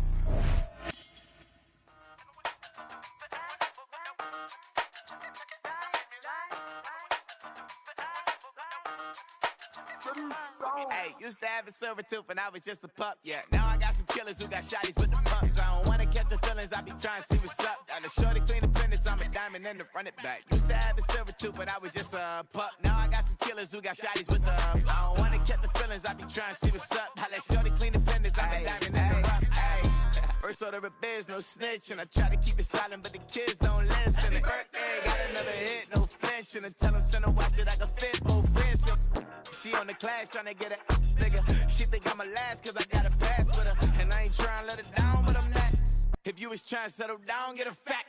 Hey, used to have a silver tooth and I was just a pup, yeah. Now I got some killers who got shotties with the pumps. I don't wanna catch the feelings, I be trying to see what's up. Got a shorty clean the fitness, I'm a diamond and to run it back. Used to have a silver tooth but I was just a pup. Now I got some killers who got shotties with the I don't wanna catch the feelings, I be trying to see what's up. I let shorty clean the fitness, I'm a diamond and to run it. First order of biz, no snitch, and I try to keep it silent, but the kids don't listen. Happy birthday, got another hit, no flinch, and I tell them send a watch that I can fit both friends. She on the class trying to get a nigga. She think I'm a last cause I got a pass with her, and I ain't trying to let her down, but I'm not. If you was trying to settle down, get a fat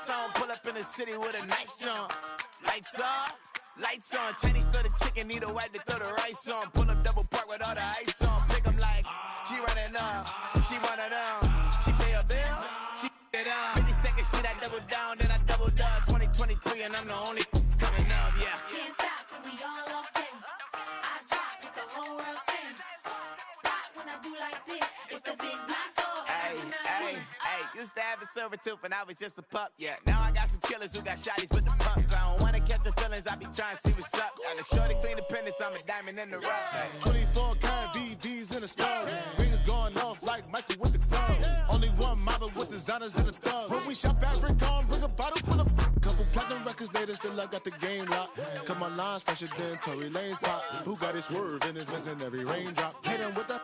song, pull up in the city with a nice jump. Lights off. Lights on, Chinese throw the chicken, need a wipe to throw the rice on. Pull up double park with all the ice on. Pick 'em like, she running up, she running down. She pay her bills, she it up. 52nd Street, I double down, then I doubled up. 2023, and I'm the only coming up, yeah. Can't stop till we all up in. I drop with the whole world sing. Pop when I do like this, it's the big black door. Hey, used to have a silver tooth and I was just a pup, yeah. Now I got some killers who got shotties with the pumps. I don't wanna catch the feelings, I be trying to see what's up. Got a shorty clean the pendants, I'm a diamond in the rough. Hey. 24 karat VVs in the stars. Rings going off like Michael with the clubs. Only one model with designers in the thugs. When we shop at Rincon, bring a bottle full of couple platinum records later, still I got the game locked. Cut my lines fresher than Tory Lane's pop. Who got his swerve and is missing every raindrop. Hit him with the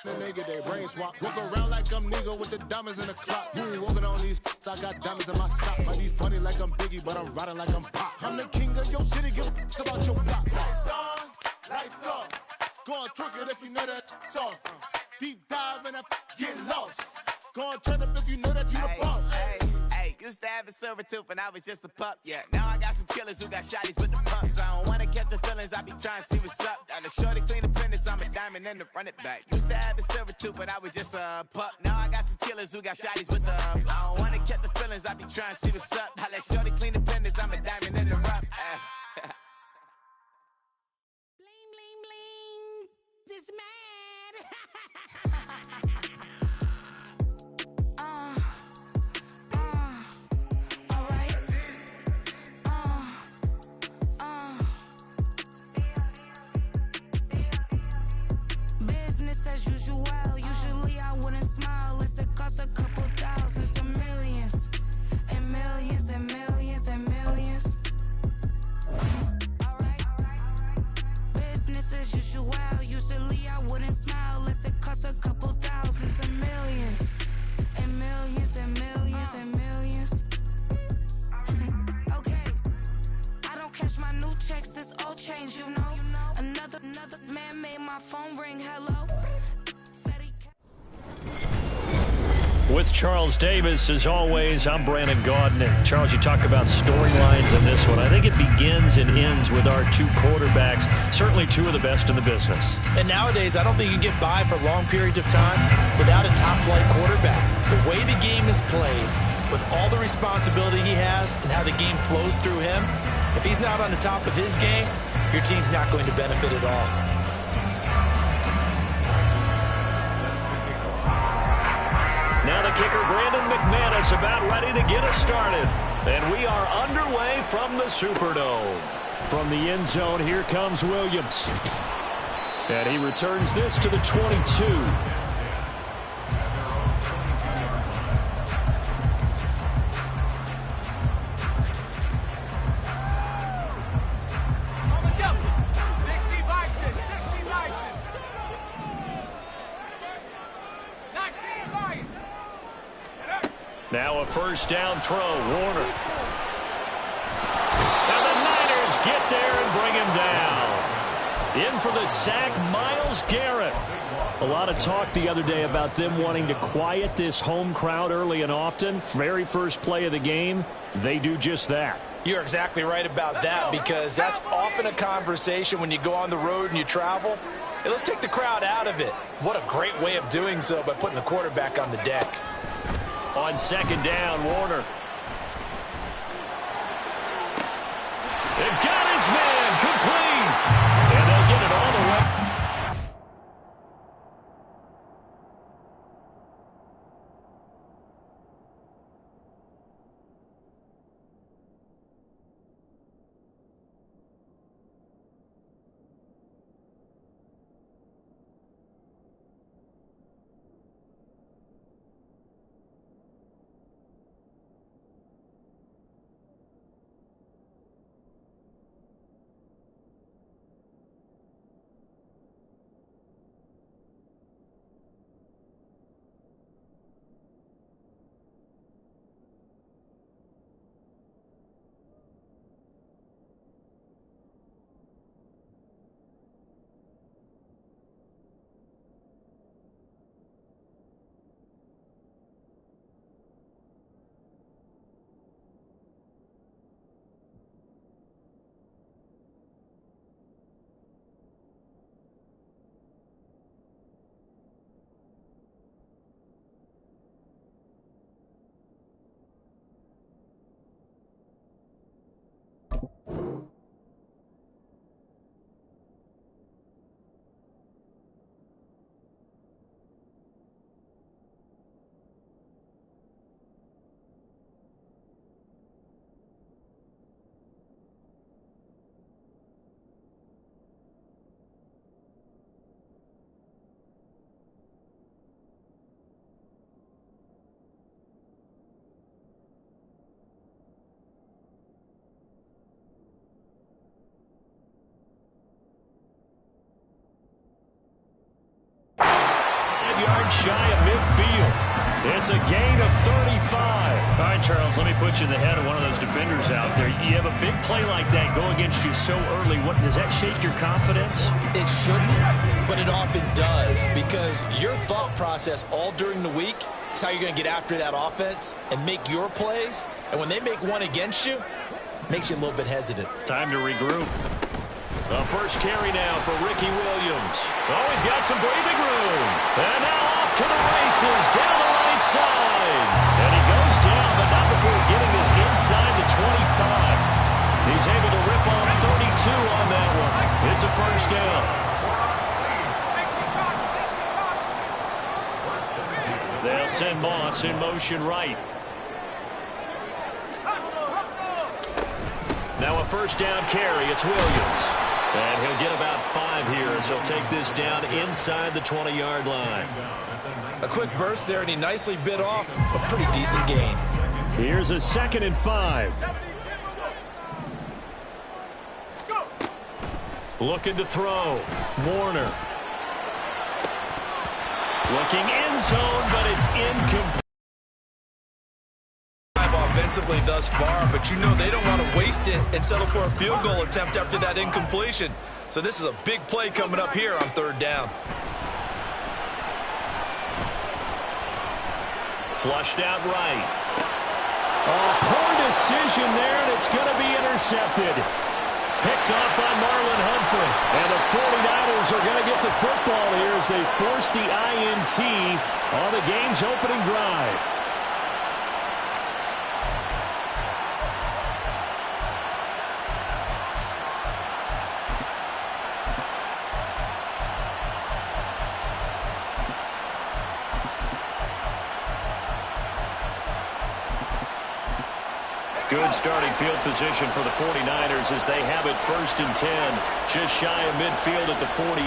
then they get their brain swap. Walk around like I'm nigga with the diamonds in the clock. You ain't walking on these, I got diamonds in my sock. Might be funny like I'm Biggie, but I'm riding like I'm Pop. I'm the king of your city, give a about your block. Lights on, lights off. Go on, twerk it if you know that it's off. Deep dive and I get lost. Go on, turn up if you know that you the boss. Used to have a silver tooth and I was just a pup, yeah. Now I got some killers who got shotties with the pumps. I don't wanna catch the feelings, I be trying to see what's up. Got a shorty clean the pendants, I'm a diamond and to run it back. Used to have a silver tooth but I was just a pup. Now I got some killers who got shotties with the I don't wanna catch the feelings, I be trying to see what's up. I let shorty clean the pendants, I'm a diamond in the rough. Bling, bling, bling. This man. Business as usual. Usually I wouldn't smile. Unless it costs a couple thousands and millions. And millions and millions and millions. with Charles Davis. As always, I'm Brandon Gaudin. And Charles, you talk about storylines in this one. I think it begins and ends with our two quarterbacks, certainly two of the best in the business. And nowadays, I don't think you can get by for long periods of time without a top-flight quarterback. The way the game is played, with all the responsibility he has and how the game flows through him, if he's not on the top of his game, your team's not going to benefit at all. Now the kicker, Brandon McManus, about ready to get us started. And we are underway from the Superdome. From the end zone, here comes Williams. And he returns this to the 22. Now a first down throw, Warner. And the Niners get there and bring him down. In for the sack, Myles Garrett. A lot of talk the other day about them wanting to quiet this home crowd early and often. Very first play of the game, they do just that. You're exactly right about that, because that's often a conversation when you go on the road and you travel. Hey, let's take the crowd out of it. What a great way of doing so by putting the quarterback on the deck. On second down, Warner. And got his man complete. And they'll get it all the way. Yards shy of midfield. It's a gain of 35. All right, Charles, let me put you in the head of one of those defenders out there. You have a big play like that go against you so early. What does that shake your confidence? It shouldn't, but it often does, because your thought process all during the week is how you're going to get after that offense and make your plays. And when they make one against you, it makes you a little bit hesitant. Time to regroup. The first carry now for Ricky Williams. Oh, he's got some breathing room. And now off to the races down the right side. And he goes down, but not before getting this inside the 25. He's able to rip off 32 on that one. It's a first down. They'll send Moss in motion right. Now a first down carry. It's Williams. And he'll get about 5 here as he'll take this down inside the 20-yard line. A quick burst there, and he nicely bit off a pretty decent gain. Here's a 2nd and 5. Looking to throw. Warner. Looking end zone, but it's incomplete. Offensively thus far, but you know they don't want to waste it and settle for a field goal attempt after that incompletion. So this is a big play coming up here on 3rd down. Flushed out right. Oh, poor decision there, and it's going to be intercepted. Picked off by Marlon Humphrey. And the 49ers are going to get the football here as they force the INT on the game's opening drive. Good starting field position for the 49ers as they have it 1st and 10. Just shy of midfield at the 48.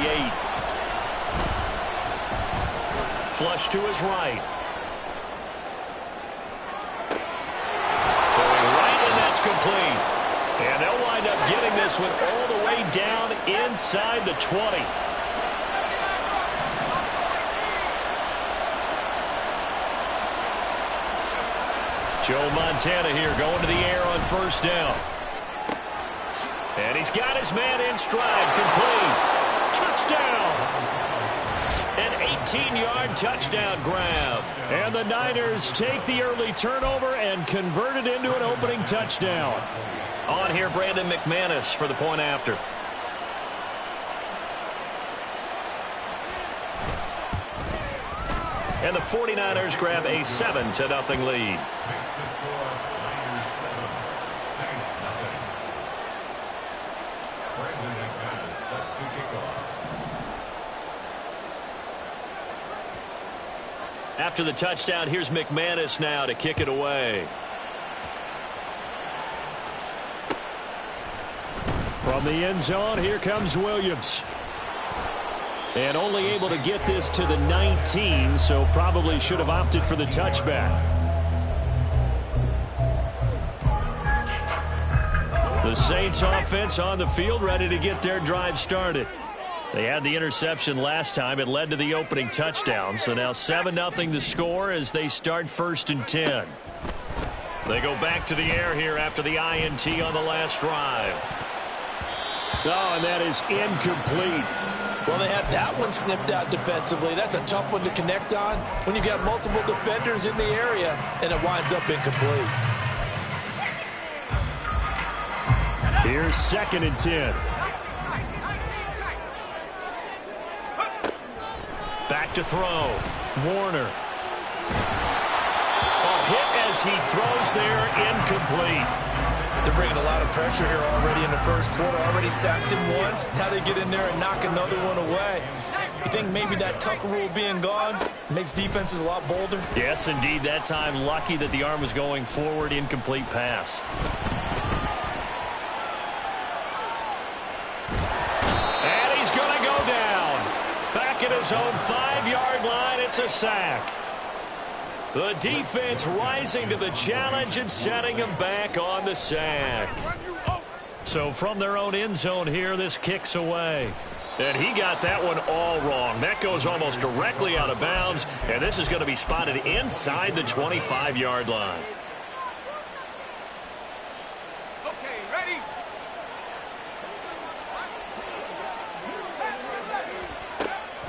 Flush to his right. Throwing right, and that's complete. And they'll wind up getting this one all the way down inside the 20. Joe Montana here going to the air on 1st down. And he's got his man in stride. Complete. Touchdown. An 18-yard touchdown grab. And the Niners take the early turnover and convert it into an opening touchdown. On here, Brandon McManus for the point after. And the 49ers grab a 7-0 lead. After the touchdown, here's McManus now to kick it away. From the end zone, here comes Williams. And only able to get this to the 19, so probably should have opted for the touchback. The Saints offense on the field, ready to get their drive started. They had the interception last time. It led to the opening touchdown. So now 7-0 the score as they start 1st and 10. They go back to the air here after the INT on the last drive. Oh, and that is incomplete. Well, they had that one snipped out defensively. That's a tough one to connect on when you got multiple defenders in the area, and it winds up incomplete. Here's 2nd and 10. Back to throw. Warner. A hit as he throws there, incomplete. They're bringing a lot of pressure here already in the 1st quarter. Already sacked him once. Now they get in there and knock another one away. You think maybe that Tucker rule being gone makes defenses a lot bolder? Yes, indeed. That time, lucky that the arm was going forward. Incomplete pass. And he's going to go down. Back at his own 5-yard line, it's a sack. The defense rising to the challenge and setting him back on the sack. So from their own end zone here, this kicks away. And he got that one all wrong. That goes almost directly out of bounds, and this is going to be spotted inside the 25-yard line. Okay, ready?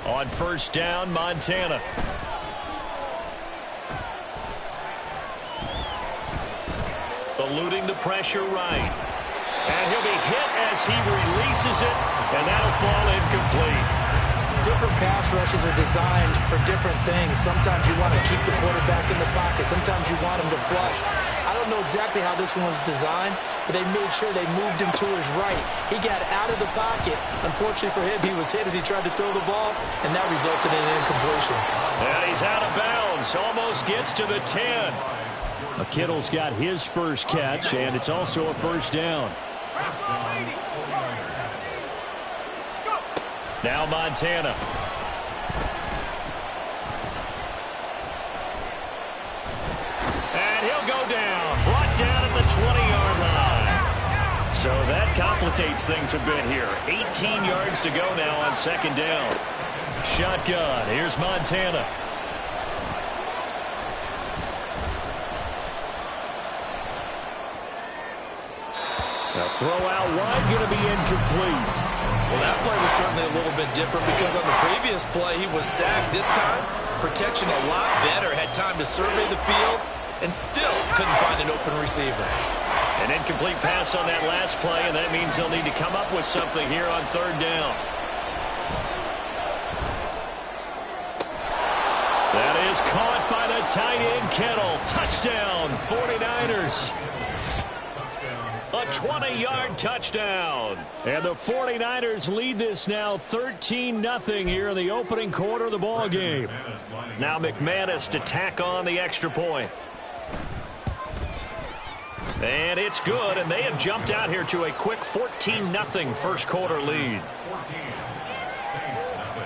On 1st down, Montana. Eluding the pressure right. And he'll be hit as he releases it, and that'll fall incomplete. Different pass rushes are designed for different things. Sometimes you want to keep the quarterback in the pocket. Sometimes you want him to flush. I don't know exactly how this one was designed, but they made sure they moved him to his right. He got out of the pocket. Unfortunately for him, he was hit as he tried to throw the ball, and that resulted in an incompletion. And he's out of bounds. Almost gets to the 10. Kittle's got his first catch, and it's also a 1st down. Now Montana. And he'll go down. Brought down at the 20-yard line. So that complicates things a bit here. 18 yards to go now on 2nd down. Shotgun. Here's Montana. Now throw out wide, going to be incomplete. Well, that play was certainly a little bit different because on the previous play, he was sacked. This time, protection a lot better, had time to survey the field, and still couldn't find an open receiver. An incomplete pass on that last play, and that means they'll need to come up with something here on third down. That is caught by the tight end, Kittle. Touchdown, 49ers. A 20-yard touchdown. And the 49ers lead this now 13-0 here in the opening quarter of the ball game. Now McManus to tack on the extra point. And it's good, and they have jumped out here to a quick 14-0 first quarter lead. 14, Saints nothing.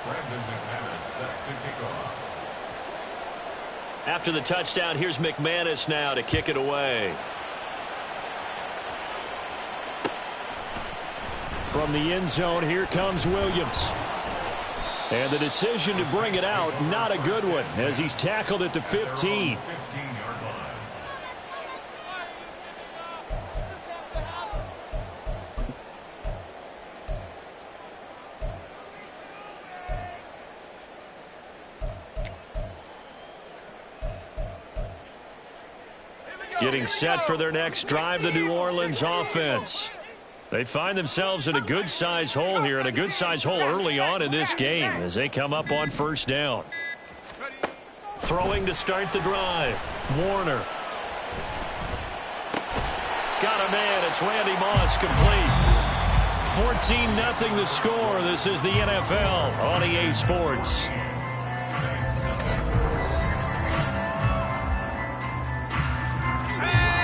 Brandon McManus set to kick off. After the touchdown, here's McManus now to kick it away. From the end zone, here comes Williams. And the decision to bring it out, not a good one, as he's tackled at the 15. 15-yard line. Getting set for their next drive, the New Orleans offense. They find themselves in a good-sized hole here, and a good-sized hole early on in this game as they come up on first down. Throwing to start the drive. Warner. Got a man. It's Randy Moss, complete. 14-0 the score. This is the NFL on EA Sports.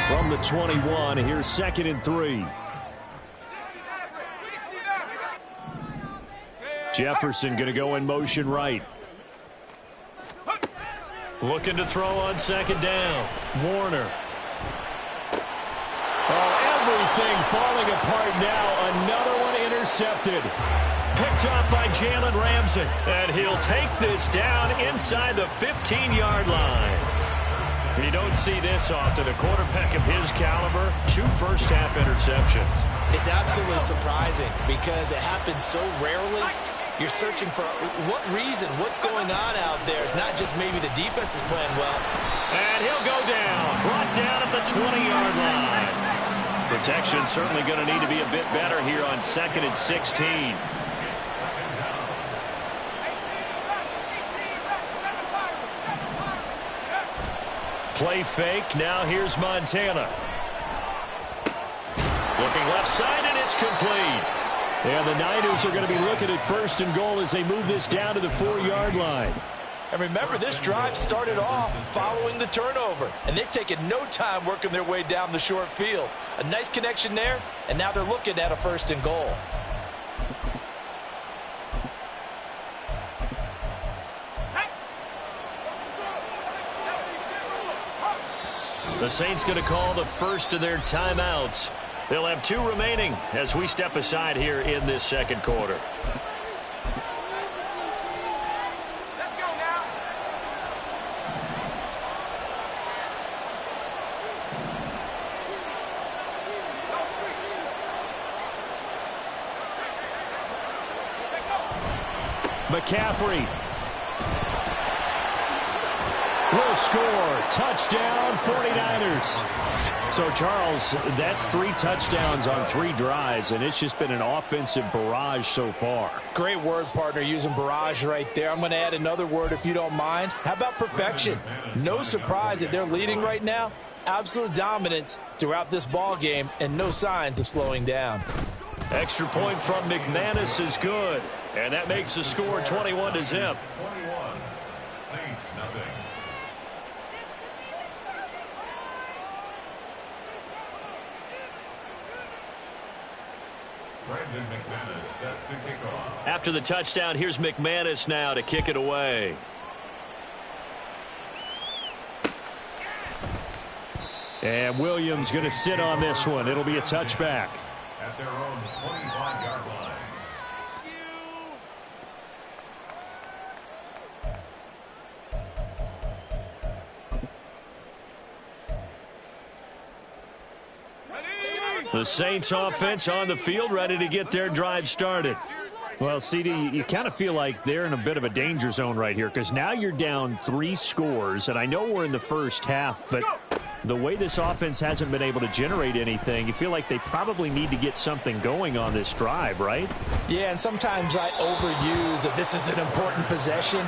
From the 21, here's 2nd and 3. Jefferson going to go in motion right. Looking to throw on second down. Warner. Oh, everything falling apart now. Another one intercepted. Picked up by Jalen Ramsey. And he'll take this down inside the 15-yard line. You don't see this often. A quarterback of his caliber, 2 first-half interceptions. It's absolutely surprising because it happens so rarely. You're searching for what reason, what's going on out there. It's not just maybe the defense is playing well. And he'll go down. Brought down at the 20-yard line. Protection certainly going to need to be a bit better here on 2nd and 16. Play fake. Now here's Montana. Looking left side, and it's complete. And the Niners are going to be looking at 1st and goal as they move this down to the 4-yard line. And remember, this drive started off following the turnover, and they've taken no time working their way down the short field. A nice connection there, and now they're looking at a 1st and goal. The Saints going to call the first of their timeouts. They'll have 2 remaining as we step aside here in this second quarter. Let's go now. McCaffrey will score. Touchdown, 49ers. So, Charles, that's 3 touchdowns on 3 drives, and it's just been an offensive barrage so far. Great word, partner, using barrage right there. I'm going to add another word if you don't mind. How about perfection? No surprise that they're leading right now. Absolute dominance throughout this ball game and no signs of slowing down. Extra point from McManus is good, and that makes the score 21-0. 21, Saints nothing. Brandon McManus set to kick off. After the touchdown, here's McManus now to kick it away. And Williams going to sit on this one. It'll be a touchback. At their own 25-yard line. The Saints offense on the field, ready to get their drive started. Well, CD, you kind of feel like they're in a bit of a danger zone right here because now you're down 3 scores, and I know we're in the first half, but the way this offense hasn't been able to generate anything, you feel like they probably need to get something going on this drive, right? Yeah, and sometimes I overuse that this is an important possession,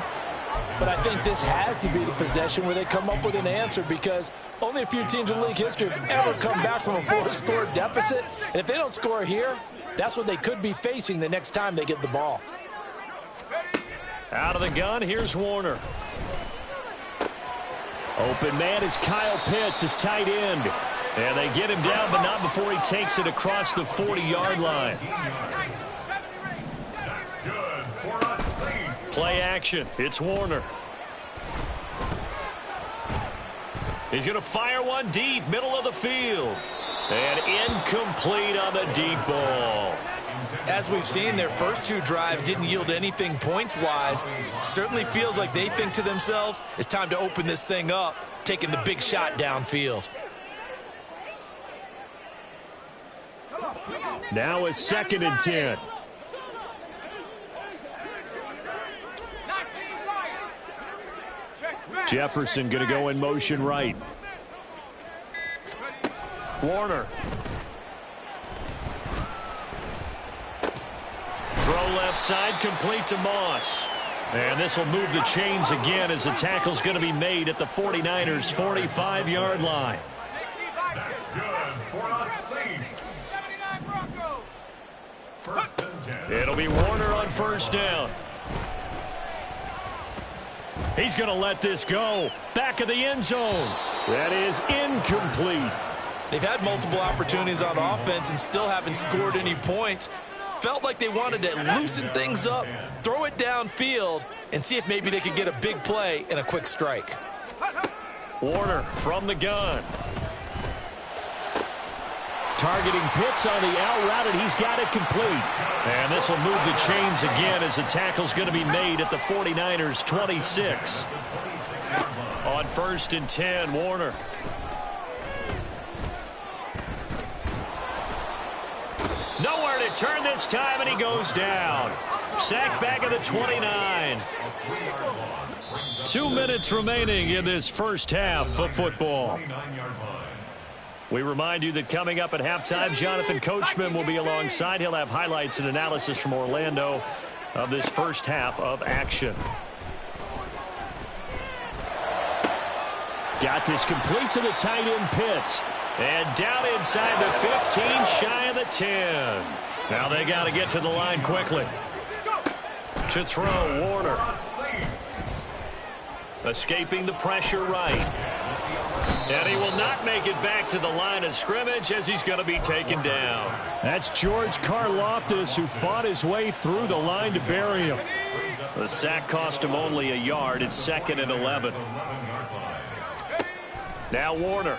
but I think this has to be the possession where they come up with an answer because only a few teams in league history have ever come back from a 4-score deficit, and if they don't score here, that's what they could be facing the next time they get the ball. Out of the gun, here's Warner. Open man is Kyle Pitts, his tight end. And they get him down, but not before he takes it across the 40-yard line. That's good for a Saints. Play action. It's Warner. He's going to fire one deep, middle of the field. And incomplete on the deep ball. As we've seen, their first 2 drives didn't yield anything points-wise. Certainly feels like they think to themselves, it's time to open this thing up, taking the big shot downfield. Now a 2nd and 10. Jefferson going to go in motion right. Warner. Throw left side, complete to Moss. And this will move the chains again as the tackle's going to be made at the 49ers' 45-yard line. That's good for a Saints. 79 Broncos. First and 10. It'll be Warner on first down. He's going to let this go. Back of the end zone. That is incomplete. They've had multiple opportunities on offense and still haven't scored any points. Felt like they wanted to loosen things up, throw it downfield, and see if maybe they could get a big play and a quick strike. Warner from the gun. Targeting Pitts on the out route, and he's got it complete. And this will move the chains again as the tackle's going to be made at the 49ers' 26. On first and 10, Warner. Nowhere to turn this time, and he goes down. Sacked back at the 29. 2 minutes remaining in this first half of football. We remind you that coming up at halftime, Jonathan Coachman will be alongside. He'll have highlights and analysis from Orlando of this first half of action. Got this complete to the tight end Pitts. And down inside the 15, shy of the 10. Now they got to get to the line quickly. To throw, Warner. Escaping the pressure right. And he will not make it back to the line of scrimmage as he's going to be taken down. That's George Karlaftis who fought his way through the line to bury him. The sack cost him only a yard. It's 2nd and 11. Now Warner.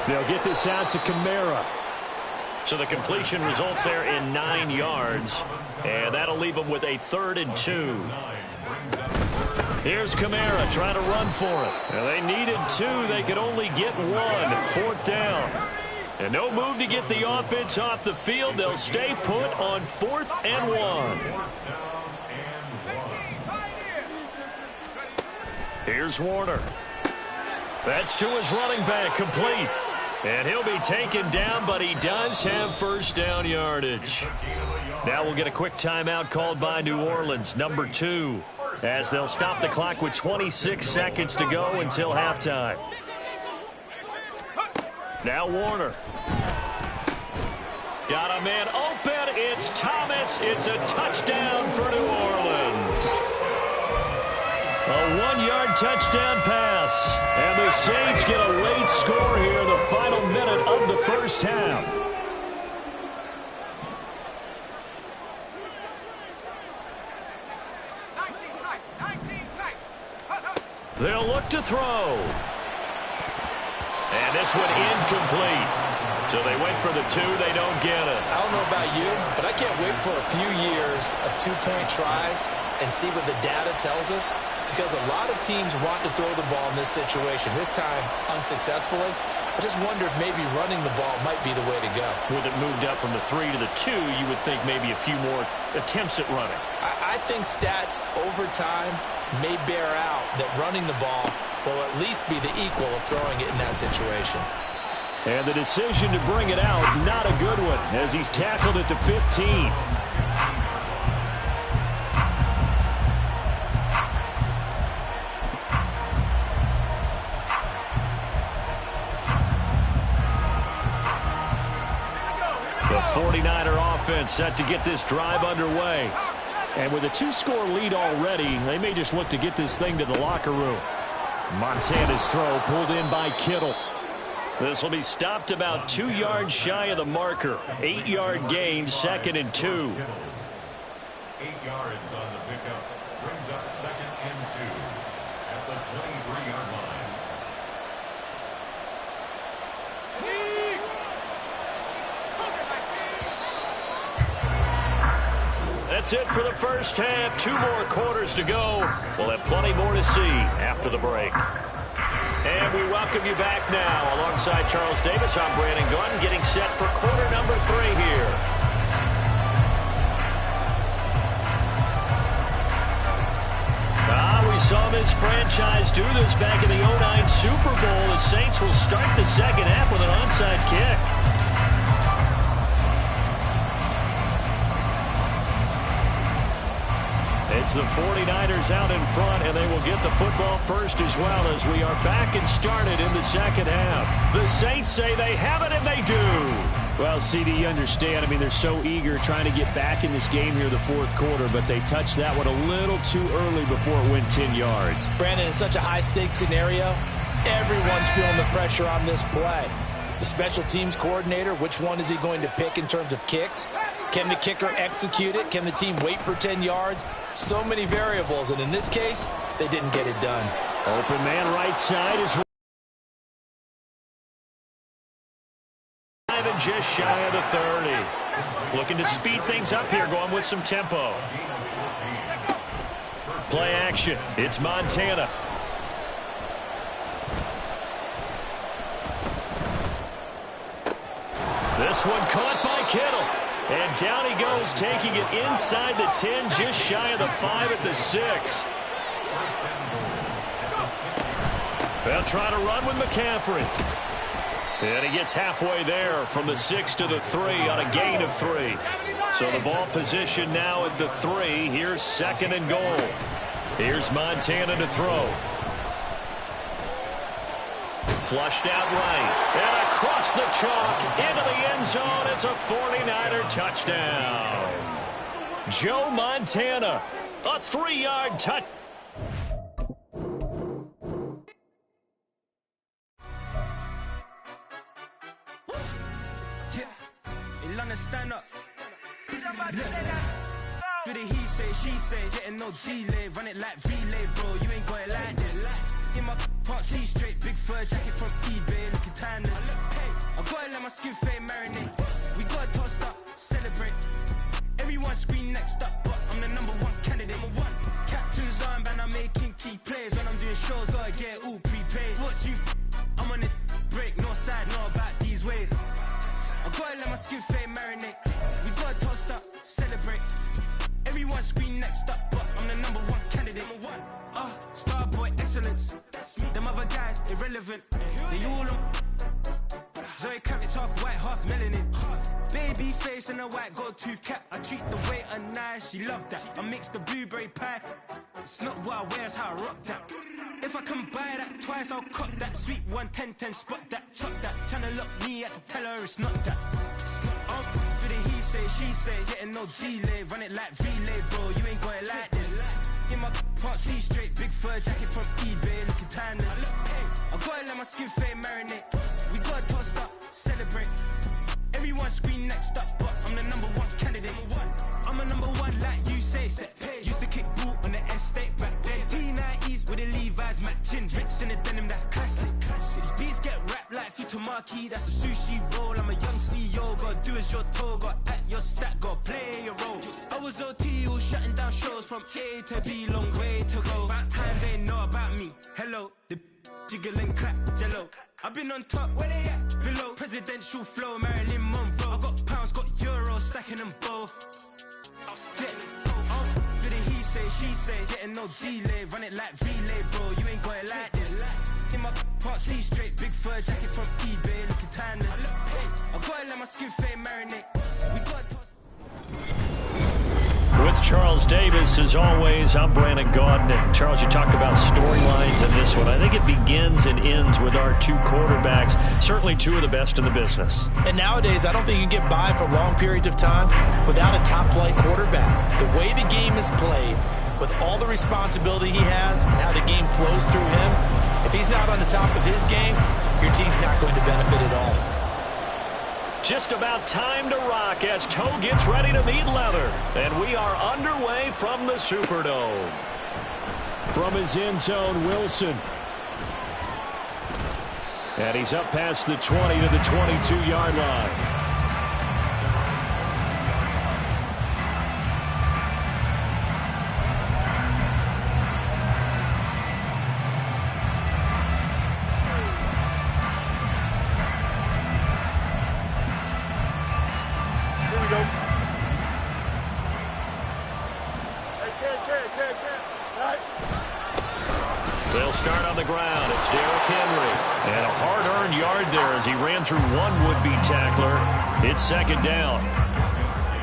They'll get this out to Kamara. So the completion results there in 9 yards. And that'll leave them with a 3rd and 2. Here's Kamara trying to run for it. Now they needed 2. They could only get 1. 4th down. And no move to get the offense off the field. They'll stay put on 4th and 1. Here's Warner. That's to his running back, complete. And he'll be taken down, but he does have first down yardage. Now we'll get a quick timeout called by New Orleans, number 2, as they'll stop the clock with 26 seconds to go until halftime. Now Warner. Got a man open. It's Thomas. It's a touchdown for New Orleans. A 1-yard touchdown pass. And the Saints get a late score here in the final minute of the first half. They'll look to throw. And this one incomplete. So they went for the 2. They don't get it. I don't know about you, but I can't wait for a few years of 2-point tries and see what the data tells us, because a lot of teams want to throw the ball in this situation, this time unsuccessfully. I just wonder if maybe running the ball might be the way to go. With it moved up from the 3 to the 2, you would think maybe a few more attempts at running. I think stats over time may bear out that running the ball will at least be the equal of throwing it in that situation. And the decision to bring it out, not a good one, as he's tackled at the 15. The 49er offense set to get this drive underway. And with a 2-score lead already, they may just look to get this thing to the locker room. Montana's throw pulled in by Kittle. This will be stopped about 2 yards shy of the marker. 8-yard gain, 2nd and 2. 8 yards on the pickup. Brings up 2nd and 2 at the 23-yard line. That's it for the first half. 2 more quarters to go. We'll have plenty more to see after the break. And we welcome you back now. Alongside Charles Davis, I'm Brandon Gunn, getting set for quarter number 3 here. We saw this franchise do this back in the 2009 Super Bowl. The Saints will start the second half with an onside kick. It's the 49ers out in front, and they will get the football first as well as we are back and started in the second half. The Saints say they have it, and they do. Well, CD, you understand. I mean, they're so eager trying to get back in this game here the fourth quarter, but they touched that one a little too early before it went 10 yards. Brandon, in such a high-stakes scenario, everyone's feeling the pressure on this play. The special teams coordinator, which one is he going to pick in terms of kicks? Can the kicker execute it? Can the team wait for 10 yards? So many variables, and in this case, they didn't get it done. Open man right side is just shy of the 30. Looking to speed things up here, going with some tempo. Play action. It's Montana. This one caught by Kittle. And down he goes, taking it inside the 10, just shy of the 5 at the 6. They'll try to run with McCaffrey. And he gets halfway there from the 6 to the 3 on a gain of 3. So the ball position now at the 3. Here's 2nd and goal. Here's Montana to throw. Flushed out right. And across the chalk into the end zone. It's a 49er touchdown. Joe Montana, a 3-yard touchdown. Stand up. Do the he say, she say, getting no delay, run it like relay, bro. You ain't got it like this. In my can't see straight, big fur jacket from eBay, looking timeless. I gotta let my skin fade marinate. We gotta toast up, celebrate. Everyone scream next up, but I'm the #1 candidate. Captain's armband, I'm making key plays. When I'm doing shows, gotta get all prepaid. What you I'm on it, break, no side, no about these ways. I gotta let my skin fade marinate. We gotta toast up, celebrate. Everyone scream next up, but I'm the #1 candidate. Starboy excellence. Them other guys irrelevant. They all on. Zoe Kravitz half white, half melanin. Baby face and a white gold tooth cap. I treat the waiter nice, she love that. I mix the blueberry pie. It's not what I wear, it's how I rock that. If I can buy that twice, I'll cop that. Sweet 110, spot that, chop that. Tryna lock me, I have to tell her it's not that. Do the he say, she say, getting no delay. Run it like relay, bro, you ain't got it like this. In my can't see straight, big fur jacket from eBay, looking timeless. I gotta let my skin fade marinate. We gotta toast up, celebrate. Everyone scream next up, but I'm the #1 candidate. I'm a #1 like you say, set pace. Used to kick boot on the estate back then. T90s with the Levi's matching. Rips in the denim, that's classic. These beats get wrapped like Futamaki, that's a sushi roll. I'm a young CEO, gotta do as you're told. Gotta act your stat, gotta play your role. I was OT, all shutting down shows from A to B, long way to go. About time they know about me. Hello, the jiggle and clap, jello. I've been on top, where they at? Below, presidential flow, Marilyn Monroe. I got pounds, got euros, stacking them both. Bit of he say, she say, getting no delay. Run it like relay, bro, you ain't got it like this. In my part C straight, big fur jacket from eBay, looking timeless. I gotta let my skin fade marinate. We got With Charles Davis, as always, I'm Brandon Gaudin. Charles, you talked about storylines in this one. I think it begins and ends with our two quarterbacks, certainly two of the best in the business. And nowadays, I don't think you can get by for long periods of time without a top-flight quarterback. The way the game is played, with all the responsibility he has and how the game flows through him, if he's not on the top of his game, your team's not going to benefit at all. Just about time to rock as Toe gets ready to meet leather. And we are underway from the Superdome. From his end zone, Wilson. And he's up past the 20 to the 22-yard line. They'll start on the ground. It's Derrick Henry. And a hard-earned yard there as he ran through one would-be tackler. It's second down.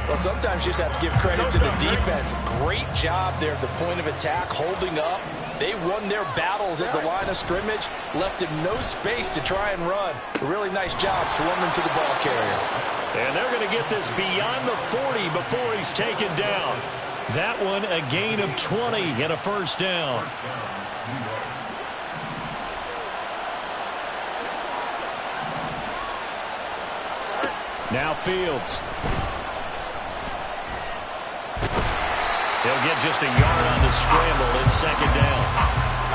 Well, sometimes you just have to give credit to the defense. Great job there at the point of attack, holding up. They won their battles at the line of scrimmage, left him no space to try and run. A really nice job swarming to the ball carrier. And they're going to get this beyond the 40 before he's taken down. That one a gain of 20 and a first down. Now Fields. He'll get just a yard on the scramble. It's second down.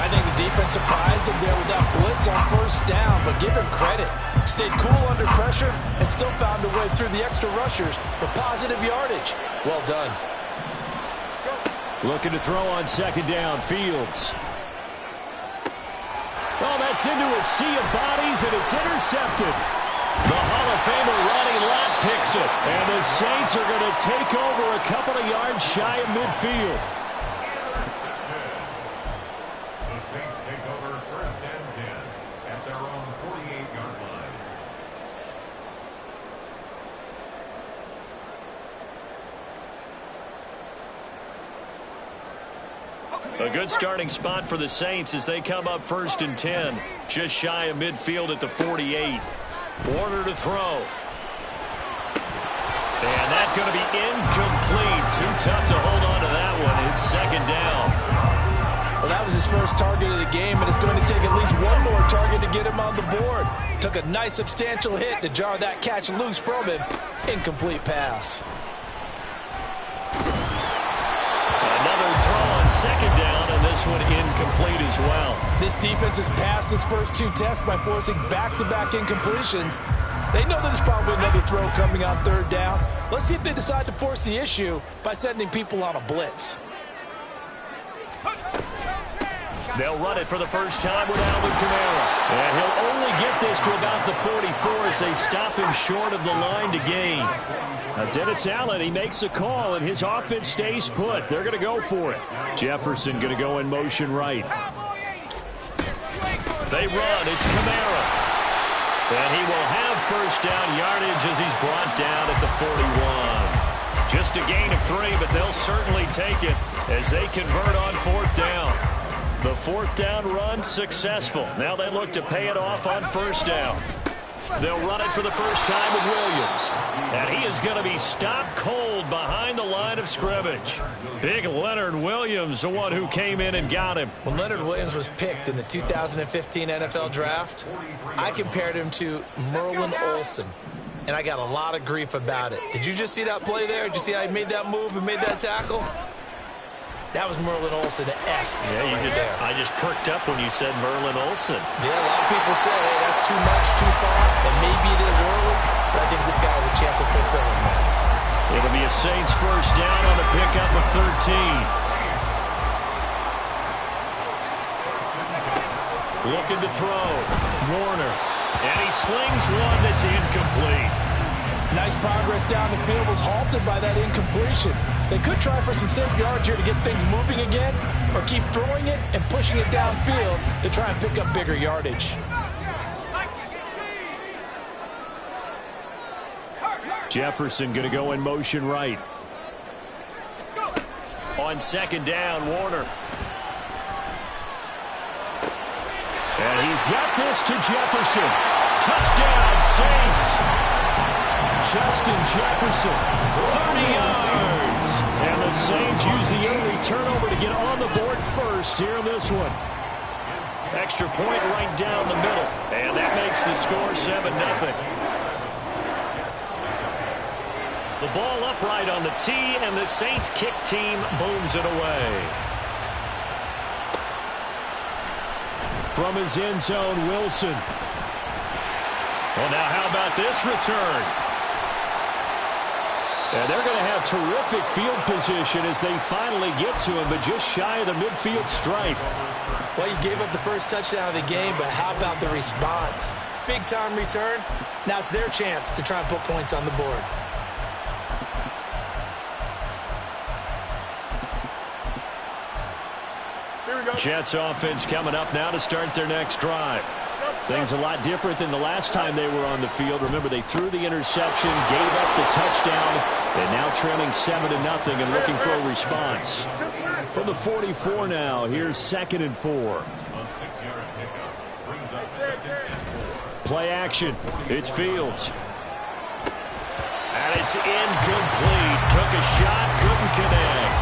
I think the defense surprised him there with that blitz on first down, but give him credit. Stayed cool under pressure and still found a way through the extra rushers for positive yardage. Well done. Looking to throw on second down. Fields. Oh, that's into a sea of bodies, and it's intercepted. The Hall of Famer Ronnie Lott picks it. And the Saints are going to take over a couple of yards shy of midfield. The Saints take over first and 10 at their own 48-yard line. A good starting spot for the Saints as they come up first and 10. Just shy of midfield at the 48. Warner to throw. And that's going to be incomplete. Too tough to hold on to that one. It's second down. Well, that was his first target of the game, and it's going to take at least one more target to get him on the board. Took a nice substantial hit to jar that catch loose from him. Incomplete pass. Another throw on second down, and this one incomplete as well. This defense has passed its first two tests by forcing back-to-back incompletions. They know there's probably another throw coming on third down. Let's see if they decide to force the issue by sending people on a blitz. They'll run it for the first time with Alvin Kamara. And he'll only get this to about the 44 as they stop him short of the line to gain. Now Dennis Allen, he makes a call, and his offense stays put. They're going to go for it. Jefferson going to go in motion right. They run. It's Kamara. And he will have first down yardage as he's brought down at the 41. Just a gain of 3, but they'll certainly take it as they convert on fourth down. The fourth down run successful. Now they look to pay it off on first down. They'll run it for the first time with Williams. And he is going to be stopped cold behind the line of scrimmage. Big Leonard Williams, the one who came in and got him. When Leonard Williams was picked in the 2015 NFL Draft, I compared him to Merlin Olsen. And I got a lot of grief about it. Did you just see that play there? Did you see how he made that move and made that tackle? That was Merlin Olsen-esque. Yeah, I just perked up when you said Merlin Olsen. Yeah, a lot of people say, hey, that's too much, too far, and maybe it is early, but I think this guy has a chance of fulfilling that. It'll be a Saints first down on the pickup of 13. Looking to throw. Warner. And he slings one that's incomplete. Nice progress down the field was halted by that incompletion. They could try for some safe yards here to get things moving again, or keep throwing it and pushing it downfield to try and pick up bigger yardage. Jefferson going to go in motion right. On second down, Warner. And he's got this to Jefferson. Touchdown, Saints. Justin Jefferson, 30 yards. And the Saints use the early turnover to get on the board first here in this one. Extra point right down the middle. And that makes the score 7-0. The ball upright on the tee, and the Saints kick team booms it away. From his end zone, Wilson. Well, now how about this return? And they're going to have terrific field position as they finally get to him, but just shy of the midfield stripe. Well, you gave up the first touchdown of the game, but how about the response? Big-time return. Now it's their chance to try and put points on the board. Jets offense coming up now to start their next drive. Things a lot different than the last time they were on the field. Remember, they threw the interception, gave up the touchdown, and now trailing 7-0 and looking for a response. From the 44 now, here's 2nd and 4. Play action. It's Fields. And it's incomplete. Took a shot, couldn't connect.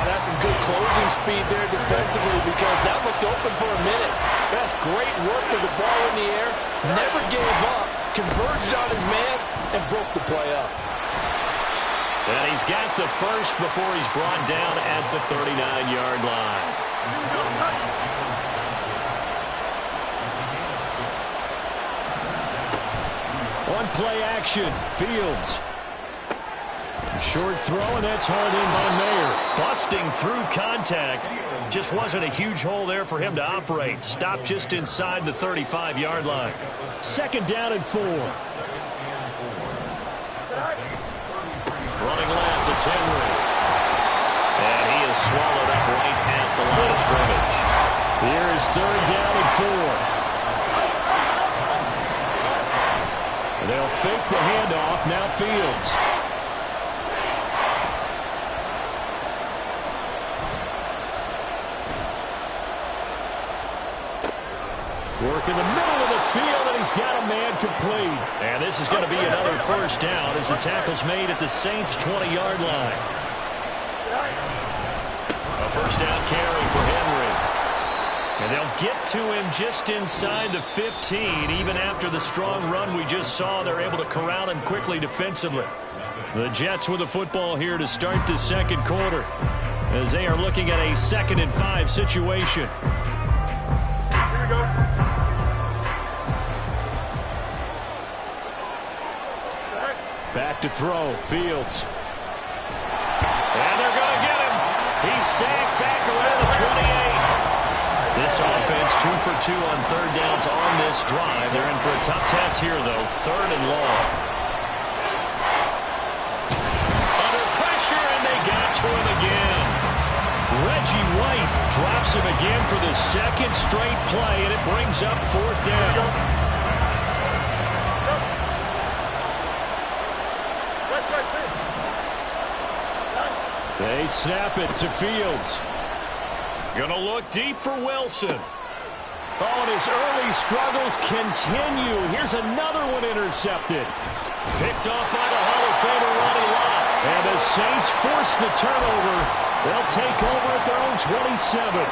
That's some good closing speed there defensively because that looked open for a minute. That's great work with the ball in the air. Never gave up. Converged on his man and broke the play up. And he's got the first before he's brought down at the 39-yard line. On play action, Fields. Short throw, and that's hauled in by Mayer. Busting through contact. Just wasn't a huge hole there for him to operate. Stopped just inside the 35-yard line. 2nd down and 4. Running left, it's Henry. And he is swallowed up right at the line of scrimmage. Here is 3rd down and 4. They'll fake the handoff, now Fields. Work in the middle of the field, and he's got a man complete. And this is going to be another first down as the tackle's made at the Saints' 20-yard line. A first down carry for Henry. And they'll get to him just inside the 15. Even after the strong run we just saw, they're able to corral him quickly defensively. The Jets with the football here to start the second quarter as they are looking at a 2nd and 5 situation. Here we go. Back to throw, Fields. And they're going to get him. He's sacked back around the 28. This offense 2 for 2 on 3rd downs on this drive. They're in for a tough test here, though. 3rd and long. Under pressure, and they got to him again. Reggie White drops him again for the 2nd straight play, and it brings up 4th down. They snap it to Fields. Gonna look deep for Wilson. Oh, and his early struggles continue. Here's another one intercepted. Picked off by the Hall of Famer Ronnie Lott. And the Saints force the turnover. They'll take over at their own 27.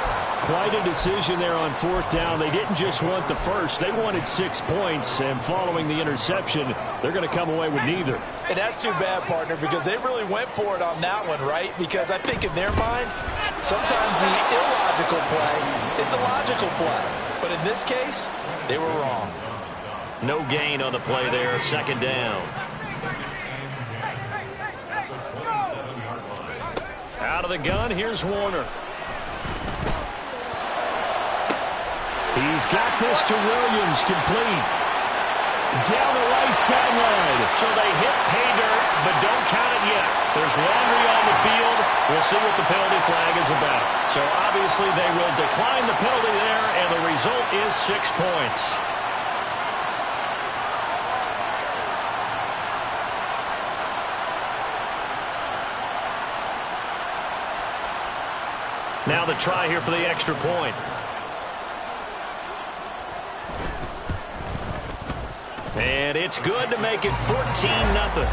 Quite a decision there on 4th down. They didn't just want the first. They wanted 6 points. And following the interception, they're going to come away with neither. And that's too bad, partner, because they really went for it on that one, right? Because I think in their mind, sometimes the illogical play is a logical play. But in this case, they were wrong. No gain on the play there. 2nd down. Out of the gun, here's Warner. He's got this to Williams, complete. down the right sideline. So they hit pay dirt, but don't count it yet. There's laundry on the field. We'll see what the penalty flag is about. So obviously they will decline the penalty there, and the result is 6 points. Now the try here for the extra point. And it's good to make it 14-0.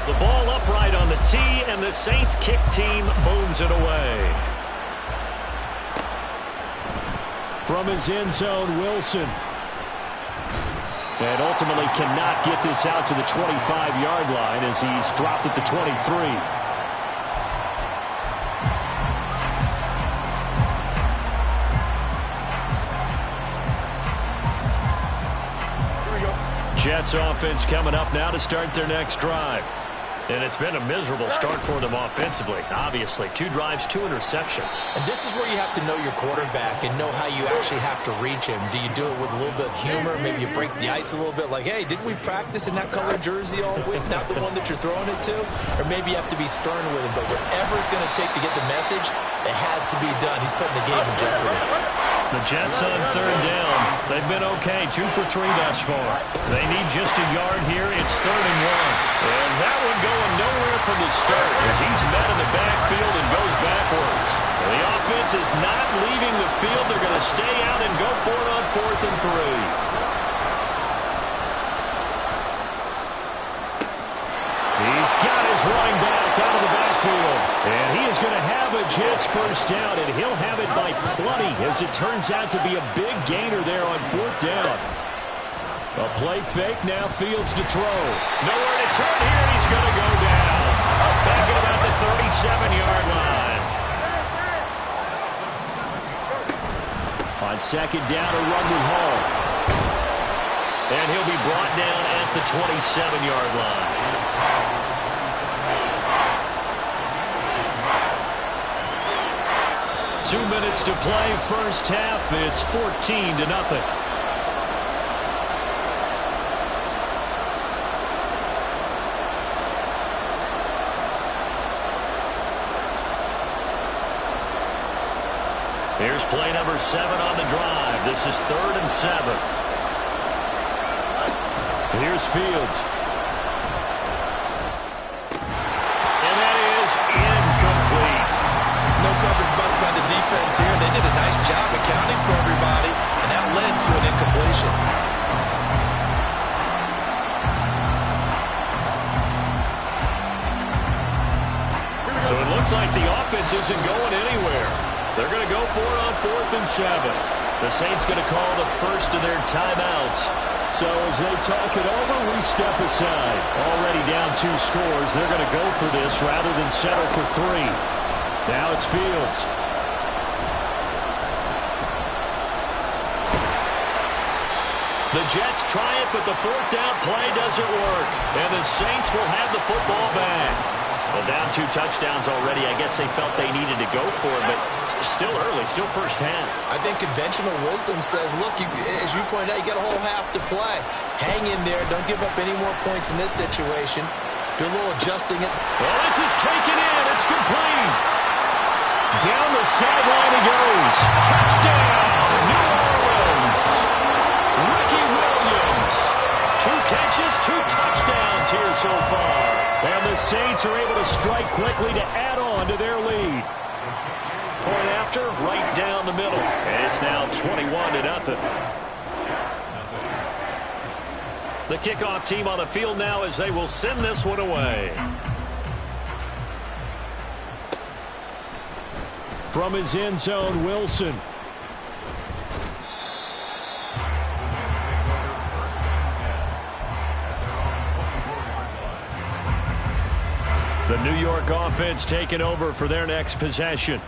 The ball upright on the tee, and the Saints kick team booms it away. From his end zone, Wilson. And ultimately cannot get this out to the 25-yard line as he's dropped at the 23. Jets offense coming up now to start their next drive. And it's been a miserable start for them offensively. Obviously, 2 drives, 2 interceptions. And this is where you have to know your quarterback and know how you actually have to reach him. Do you do it with a little bit of humor? Maybe you break the ice a little bit like, hey, didn't we practice in that color jersey all week? Not the one that you're throwing it to? Or maybe you have to be stern with him. But whatever it's going to take to get the message, it has to be done. He's putting the game in jeopardy. The Jets on 3rd down. They've been okay, 2 for 3 thus far. They need just a yard here. It's 3rd and 1. And that one going nowhere from the start as he's met in the backfield and goes backwards. The offense is not leaving the field. They're going to stay out and go for it on 4th and 3. He's got his running back out of the backfield. And he is going to have a Jets first down, and he'll have it by plenty as it turns out to be a big gainer there on 4th down. A play fake, now Fields to throw. Nowhere to turn here, and he's going to go down. Back at about the 37-yard line. On 2nd down, a run with Hall. And he'll be brought down at the 27-yard line. Two minutes to play, first half. It's 14-0. Here's play number 7 on the drive. This is 3rd and 7. Here's Fields. And that is incomplete. No coverage bust by the defense here. They did a nice job accounting for everybody, and that led to an incompletion. So it looks like the offense isn't going anywhere. They're going to go for it on 4th and 7. The Saints going to call the first of their timeouts. So as they talk it over, we step aside. Already down 2 scores. They're going to go for this rather than settle for 3. Now it's Fields. The Jets try it, but the 4th down play doesn't work. And the Saints will have the football back. Well, down 2 touchdowns already. I guess they felt they needed to go for it, but still early, still first half. I think conventional wisdom says, look, as you pointed out, you got a whole half to play. Hang in there. Don't give up any more points in this situation. Do a little adjusting it. Well, this is taken in. It's complete. Down the sideline he goes. Touchdown, New Orleans. Ricky Williams. 2 catches, 2 touchdowns here so far. And the Saints are able to strike quickly to add on to their lead. Point after, right down the middle. And it's now 21-0. The kickoff team on the field now as they will send this one away. From his end zone, Wilson. The New York offense taking over for their next possession.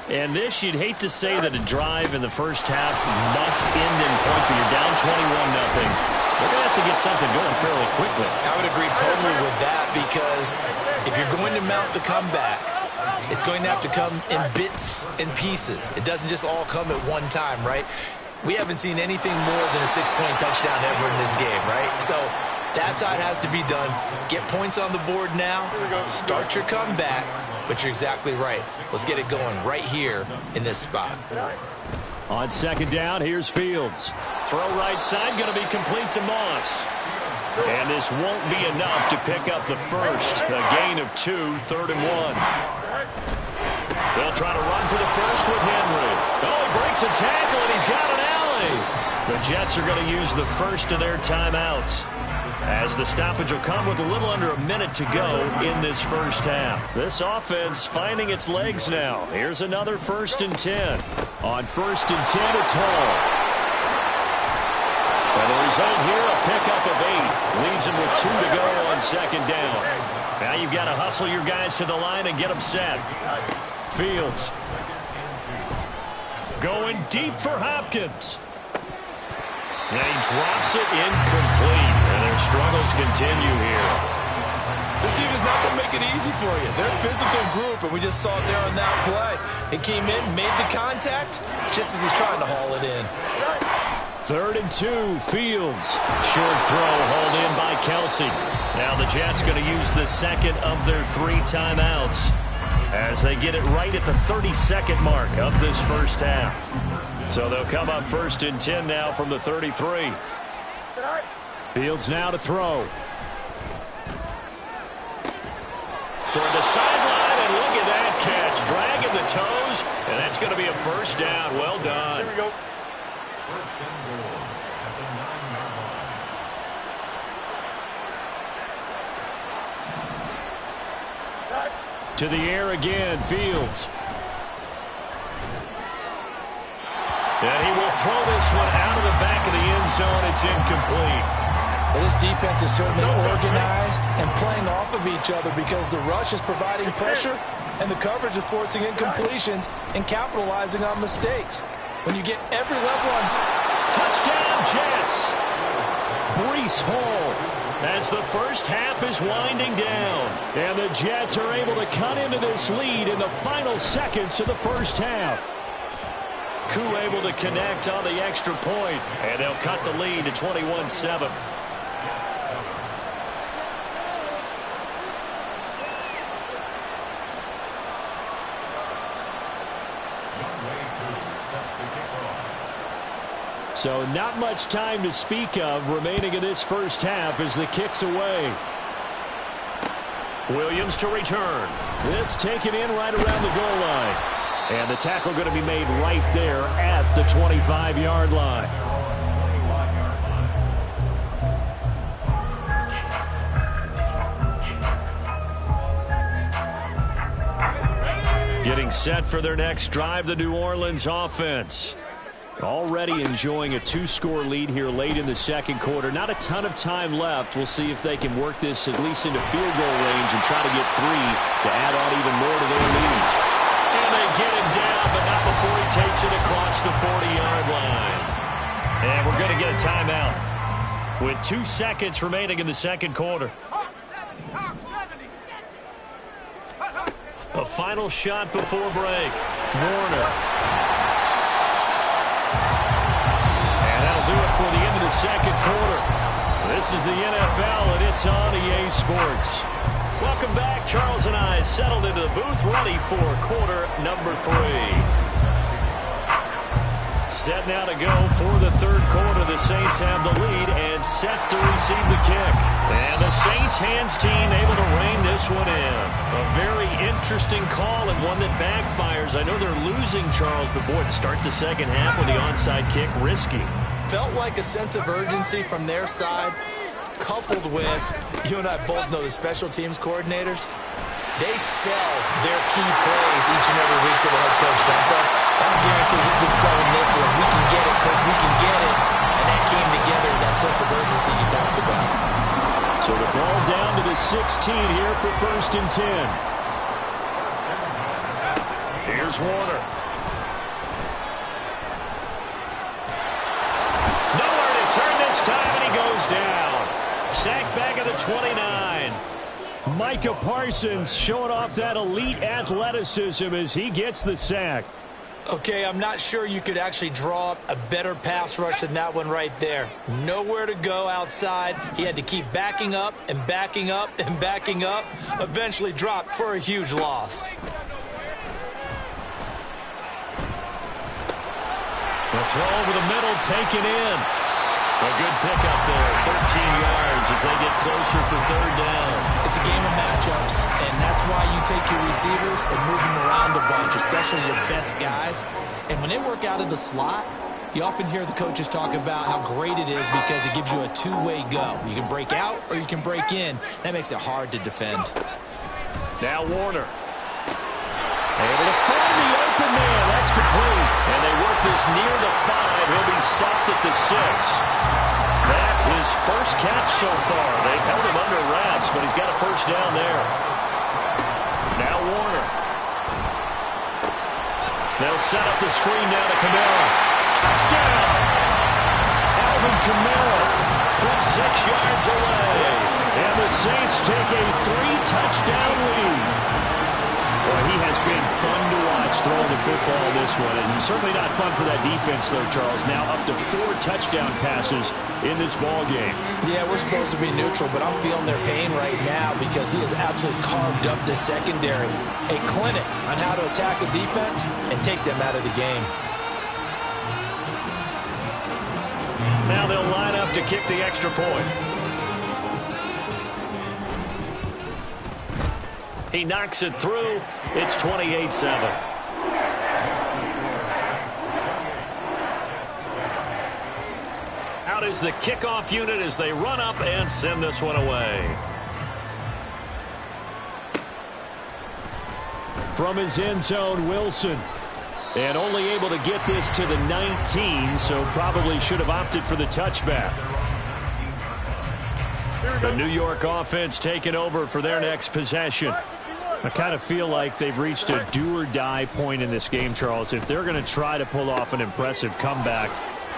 And this, you'd hate to say that a drive in the first half must end in points, but you're down 21-0. They're going to have to get something going fairly quickly. I would agree totally with that, because if you're going to mount the comeback, it's going to have to come in bits and pieces. It doesn't just all come at one time, right? We haven't seen anything more than a 6-point touchdown ever in this game, right? So that's how it has to be done. Get points on the board now. Start your comeback, but you're exactly right. Let's get it going right here in this spot. On second down, here's Fields. Throw right side, going to be complete to Moss. And this won't be enough to pick up the first. A gain of 2, 3rd and 1. They'll try to run for the first with Henry. Oh, he breaks a tackle, and he's got an alley. The Jets are going to use the first of their timeouts, as the stoppage will come with a little under a minute to go in this first half. This offense finding its legs now. Here's another 1st and 10. On 1st and 10, it's Hall. And the result here, a pickup of 8. Leaves him with 2 to go on second down. Now you've got to hustle your guys to the line and get them set. Fields. Going deep for Hopkins. And he drops it incomplete. And their struggles continue here. This team is not going to make it easy for you. They're a physical group, and we just saw it there on that play. It came in, made the contact, just as he's trying to haul it in. 3rd and 2, Fields. Short throw hauled in by Kelsey. Now the Jets going to use the second of their 3 timeouts, as they get it right at the 32nd mark of this first half. So they'll come up 1st and 10 now from the 33. Fields now to throw. Toward the sideline, and look at that catch. Dragging the toes, and that's going to be a first down. Well done. Here we go. First and goal at the 9-yard line. To the air again, Fields. And he will throw this one out of the back of the end zone. It's incomplete. Well, this defense is certainly organized and playing off of each other, because the rush is providing pressure and the coverage is forcing incompletions and capitalizing on mistakes. When you get every level on touchdown Jets. Breece Hall. As the first half is winding down. And the Jets are able to cut into this lead in the final seconds of the first half. Koo able to connect on the extra point, and they'll cut the lead to 21-7. So not much time to speak of remaining in this first half as the kick's away. Williams to return. This taken in right around the goal line. And the tackle going to be made right there at the 25-yard line. Getting set for their next drive, the New Orleans offense. Already enjoying a 2-score lead here late in the second quarter. Not a ton of time left. We'll see if they can work this at least into field goal range and try to get 3 to add on even more to their lead. And they get him down, but not before he takes it across the 40-yard line. And we're going to get a timeout with 2 seconds remaining in the second quarter. A final shot before break. Warner. And that'll do it for the end of the second quarter. This is the NFL, and it's on EA Sports. Welcome back. Charles and I settled into the booth, ready for quarter number 3. Set now to go for the third quarter. The Saints have the lead and set to receive the kick. And the Saints hands team able to rein this one in. A very interesting call and one that backfires. I know they're losing, Charles, but boy, to start the second half with the onside kick, risky. Felt like a sense of urgency from their side, coupled with, you and I both know the special teams coordinators, they sell their key plays each and every week to the head coach, don't they? I'm guaranteed he's been selling this one. We can get it, coach, we can get it. And that came together, that sense of urgency you talked about. So the ball down to the 16 here for 1st and 10. Here's Warner. Nowhere to turn this time, and he goes the 29. Micah Parsons showing off that elite athleticism as he gets the sack. Okay, I'm not sure you could actually draw up a better pass rush than that one right there. Nowhere to go outside. He had to keep backing up and backing up and backing up. Eventually dropped for a huge loss. The throw over the middle, taken in. A good pickup there, 13 yards as they get closer for third down. It's a game of matchups, and that's why you take your receivers and move them around a bunch, especially your best guys. And when they work out of the slot, you often hear the coaches talk about how great it is because it gives you a two-way go. You can break out or you can break in. That makes it hard to defend. Now Warner. Able to find the open man. That's complete. And they work this near the 5. He'll be stopped at the 6. That his first catch so far. They've held him under wraps, but he's got a first down there. Now Warner. They'll set up the screen down to Kamara. Touchdown! Alvin Kamara from 6 yards away. And the Saints take a 3-touchdown lead. Well, he has been fun to watch throwing the football this one. And certainly not fun for that defense, though, Charles. Now up to 4 touchdown passes in this ball game. Yeah, we're supposed to be neutral, but I'm feeling their pain right now because he has absolutely carved up this secondary. A clinic on how to attack a defense and take them out of the game. Now they'll line up to kick the extra point. He knocks it through. It's 28-7. Out is the kickoff unit as they run up and send this one away. From his end zone, Wilson. And only able to get this to the 19, so probably should have opted for the touchback. The New York offense taking over for their next possession. I kind of feel like they've reached a do-or-die point in this game, Charles. If they're going to try to pull off an impressive comeback,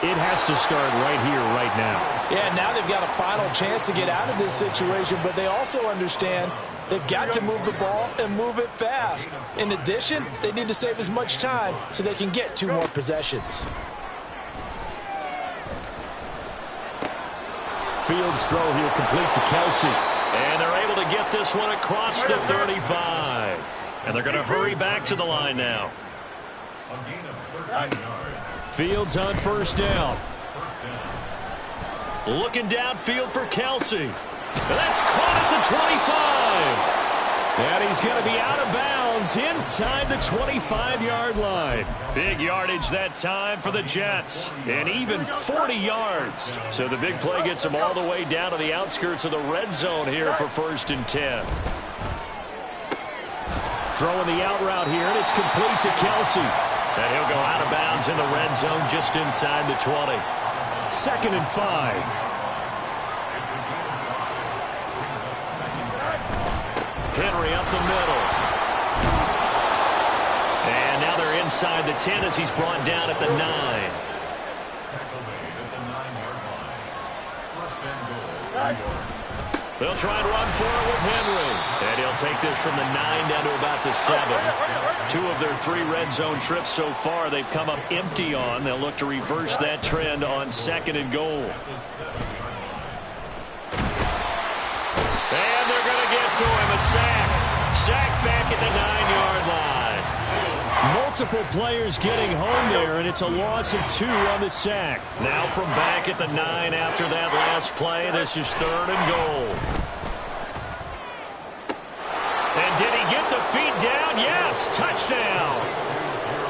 it has to start right here, right now. Yeah, now they've got a final chance to get out of this situation, but they also understand they've got to move the ball and move it fast. In addition, they need to save as much time so they can get 2 more possessions. Fields throw here complete to Kelsey. And they're able to get this one across the 35. And they're going to hurry back to the line now. Fields on first down. Looking downfield for Kelsey. And that's caught at the 25. And he's going to be out of bounds inside the 25-yard line. Big yardage that time for the Jets. And even 40 yards. So the big play gets them all the way down to the outskirts of the red zone here for 1st and 10. Throwing the out route here, and it's complete to Kelsey. And he'll go out of bounds in the red zone just inside the 20. 2nd and 5. Henry up the middle. And now they're inside the 10 as he's brought down at the 9. They'll try and run for it with Henry. And he'll take this from the 9 down to about the 7. 2 of their 3 red zone trips so far they've come up empty on. They'll look to reverse that trend on 2nd and goal. And they're going to get to him. A sack. Sack back at the 9-yard line. Multiple players getting home there, and it's a loss of 2 on the sack. Now from back at the 9 after that last play, this is 3rd and goal. And did he get the feet down? Yes, touchdown.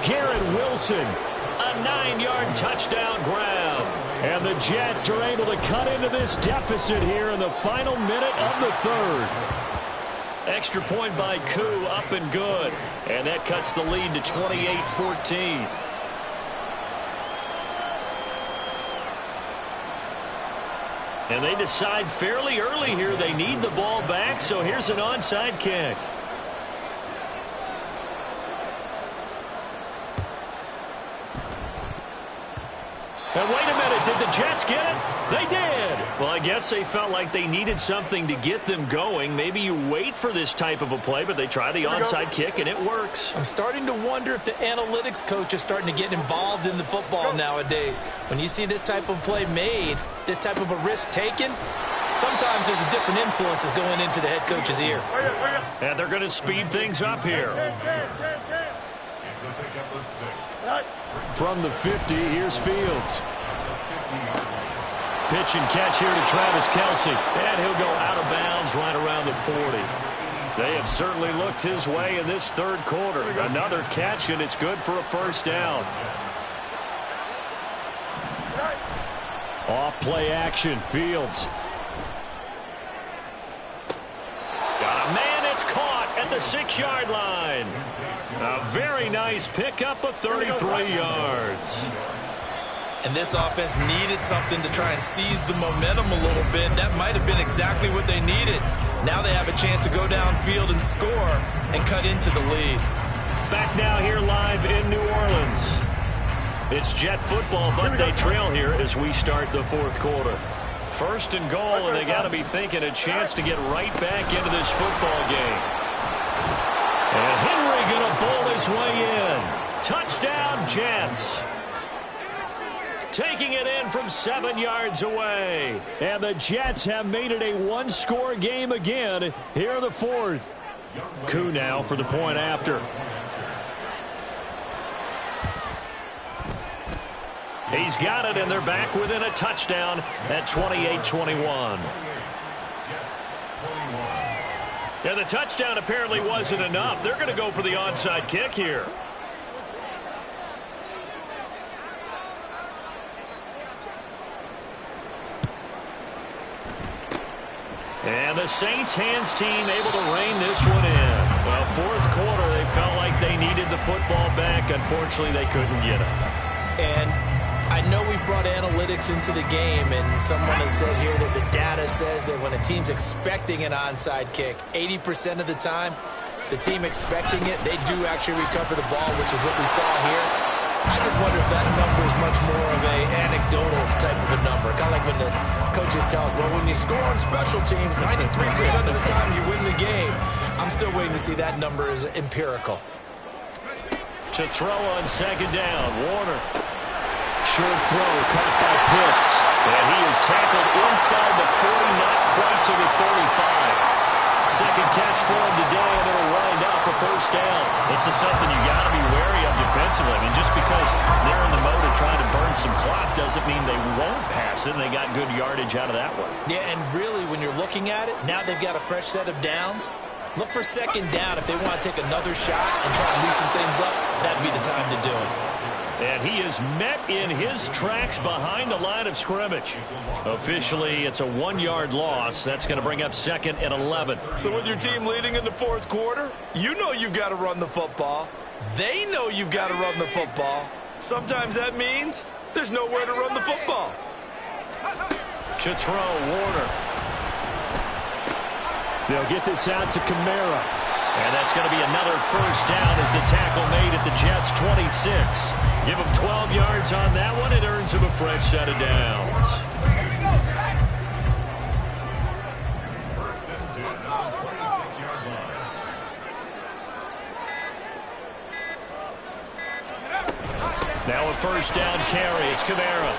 Garrett Wilson. A 9-yard touchdown grab. And the Jets are able to cut into this deficit here in the final minute of the 3rd. Extra point by Koo, up and good. And that cuts the lead to 28-14. And they decide fairly early here they need the ball back, so here's an onside kick. And wait a minute, did the Jets get it? They did. Well, I guess they felt like they needed something to get them going. Maybe you wait for this type of a play, but they try the onside kick, and it works. I'm starting to wonder if the analytics coach is starting to get involved in the football nowadays. When you see this type of play made, this type of a risk taken, sometimes there's a different influences going into the head coach's ear. And they're going to speed things up here. From the 50, here's Fields. Pitch and catch here to Travis Kelce. And he'll go out of bounds right around the 40. They have certainly looked his way in this third quarter. Another catch, and it's good for a first down. Off play action, Fields. Got a man, it's caught at the 6-yard line. A very nice pickup of 33 yards. And this offense needed something to try and seize the momentum a little bit. That might have been exactly what they needed. Now they have a chance to go downfield and score and cut into the lead. Back now here live in New Orleans. It's Jet football, but they trail here as we start the fourth quarter. First and goal, and they got to be thinking a chance to get right back into this football game. And Henry going to bowl his way in. Touchdown, Jets. Taking it in from 7 yards away. And the Jets have made it a one-score game again here in the fourth. Koo now for the point after. He's got it, and they're back within a touchdown at 28-21. Yeah, the touchdown apparently wasn't enough. They're going to go for the onside kick here. And the Saints hands team able to rein this one in. Well, fourth quarter, they felt like they needed the football back. Unfortunately, they couldn't get it. And I know we brought analytics into the game, and someone has said here that the data says that when a team's expecting an onside kick, 80% of the time, the team expecting it, they do actually recover the ball, which is what we saw here. I just wonder if that number is much more of a anecdotal type of a number. Kind of like when the coaches tell us, well, when you score on special teams, 93% of the time you win the game. I'm still waiting to see that number is empirical. To throw on second down, Warner. Short throw, caught by Pitts. And he is tackled inside the 40, not quite to the 35. Second catch for him today, and it'll wind up a first down. This is something you got to be wary of defensively. I mean, just because they're in the mode of trying to burn some clock doesn't mean they won't pass it, and they got good yardage out of that one. Yeah, and really, when you're looking at it, now they've got a fresh set of downs. Look for second down. If they want to take another shot and try to loosen things up, that'd be the time to do it. And he is met in his tracks behind the line of scrimmage. Officially, it's a 1-yard loss. That's going to bring up second and 11. So with your team leading in the fourth quarter, you know you've got to run the football. They know you've got to run the football. Sometimes that means there's nowhere to run the football. To throw, Warner. They'll get this out to Kamara. And that's going to be another first down as the tackle made at the Jets' 26. Give him 12 yards on that one. It earns him a fresh set of downs. First and 10 on the 26-yard line. Now a first down carry. It's Kamara.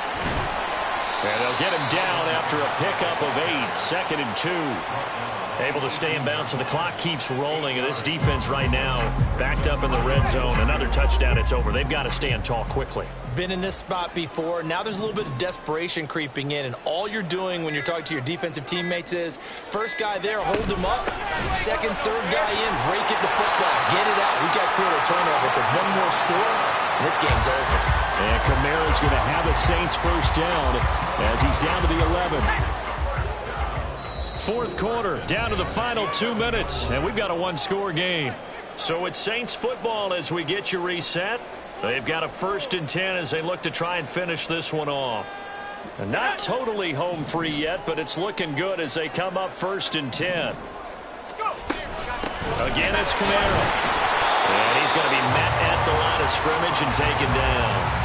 And they'll get him down after a pickup of 8. Second and 2. Able to stay in bounds, so the clock keeps rolling. And this defense right now backed up in the red zone. Another touchdown, it's over. They've got to stand tall quickly. Been in this spot before. Now there's a little bit of desperation creeping in, and all you're doing when you're talking to your defensive teammates is first guy there, hold him up. Second, third guy in, rake at the football. Get it out. We got to create a turnover because one more score, and this game's over. And Kamara's going to have a Saints first down as he's down to the 11. Fourth quarter, down to the final 2 minutes, and we've got a one-score game. So it's Saints football as we get you reset. They've got a first and 10 as they look to try and finish this one off. And not totally home free yet, but it's looking good as they come up first and 10. Again, it's Kamara. And he's going to be met at the line of scrimmage and taken down.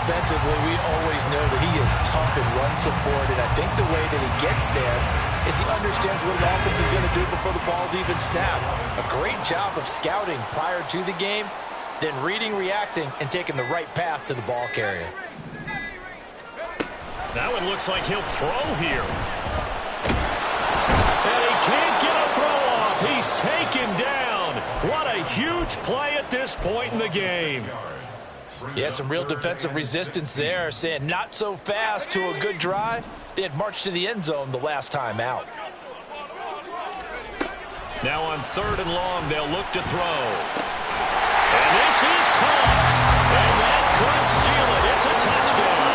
The defensively, we always know that he is tough in run support, and I think the way that he gets there is he understands what an offense is going to do before the ball's even snapped. A great job of scouting prior to the game, then reading, reacting, and taking the right path to the ball carrier. Now it looks like he'll throw here. And he can't get a throw off. He's taken down. What a huge play at this point in the game. Yeah, some real defensive resistance there, saying not so fast to a good drive. They had marched to the end zone the last time out. Now on 3rd and long, they'll look to throw. And this is caught. And that could seal it. It's a touchdown.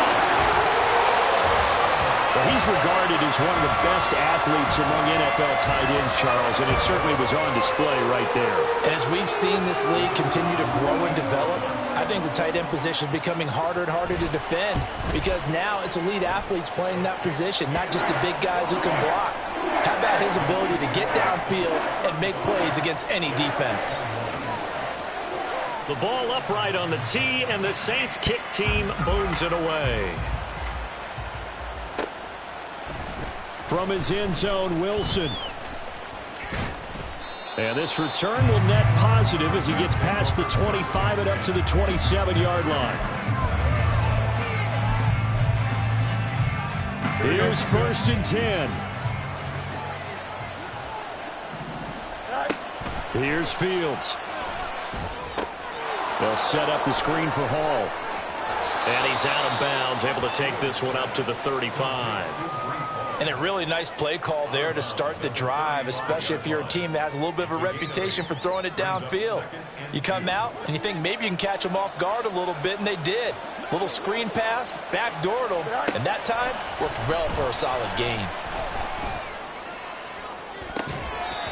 Well, he's regarded as one of the best athletes among NFL tight ends, Charles, and it certainly was on display right there. And as we've seen this league continue to grow and develop, I think the tight end position is becoming harder and harder to defend because now it's elite athletes playing that position, not just the big guys who can block. How about his ability to get downfield and make plays against any defense? The ball upright on the tee, and the Saints kick team booms it away. From his end zone, Wilson. And this return will net positive as he gets past the 25 and up to the 27-yard line. Here's 1st and 10. Here's Fields. They'll set up the screen for Hall. And he's out of bounds, able to take this one up to the 35. And a really nice play call there to start the drive, especially if you're a team that has a little bit of a reputation for throwing it downfield. You come out and you think maybe you can catch them off guard a little bit, and they did. Little screen pass, backdoored them, and that time worked well for a solid gain.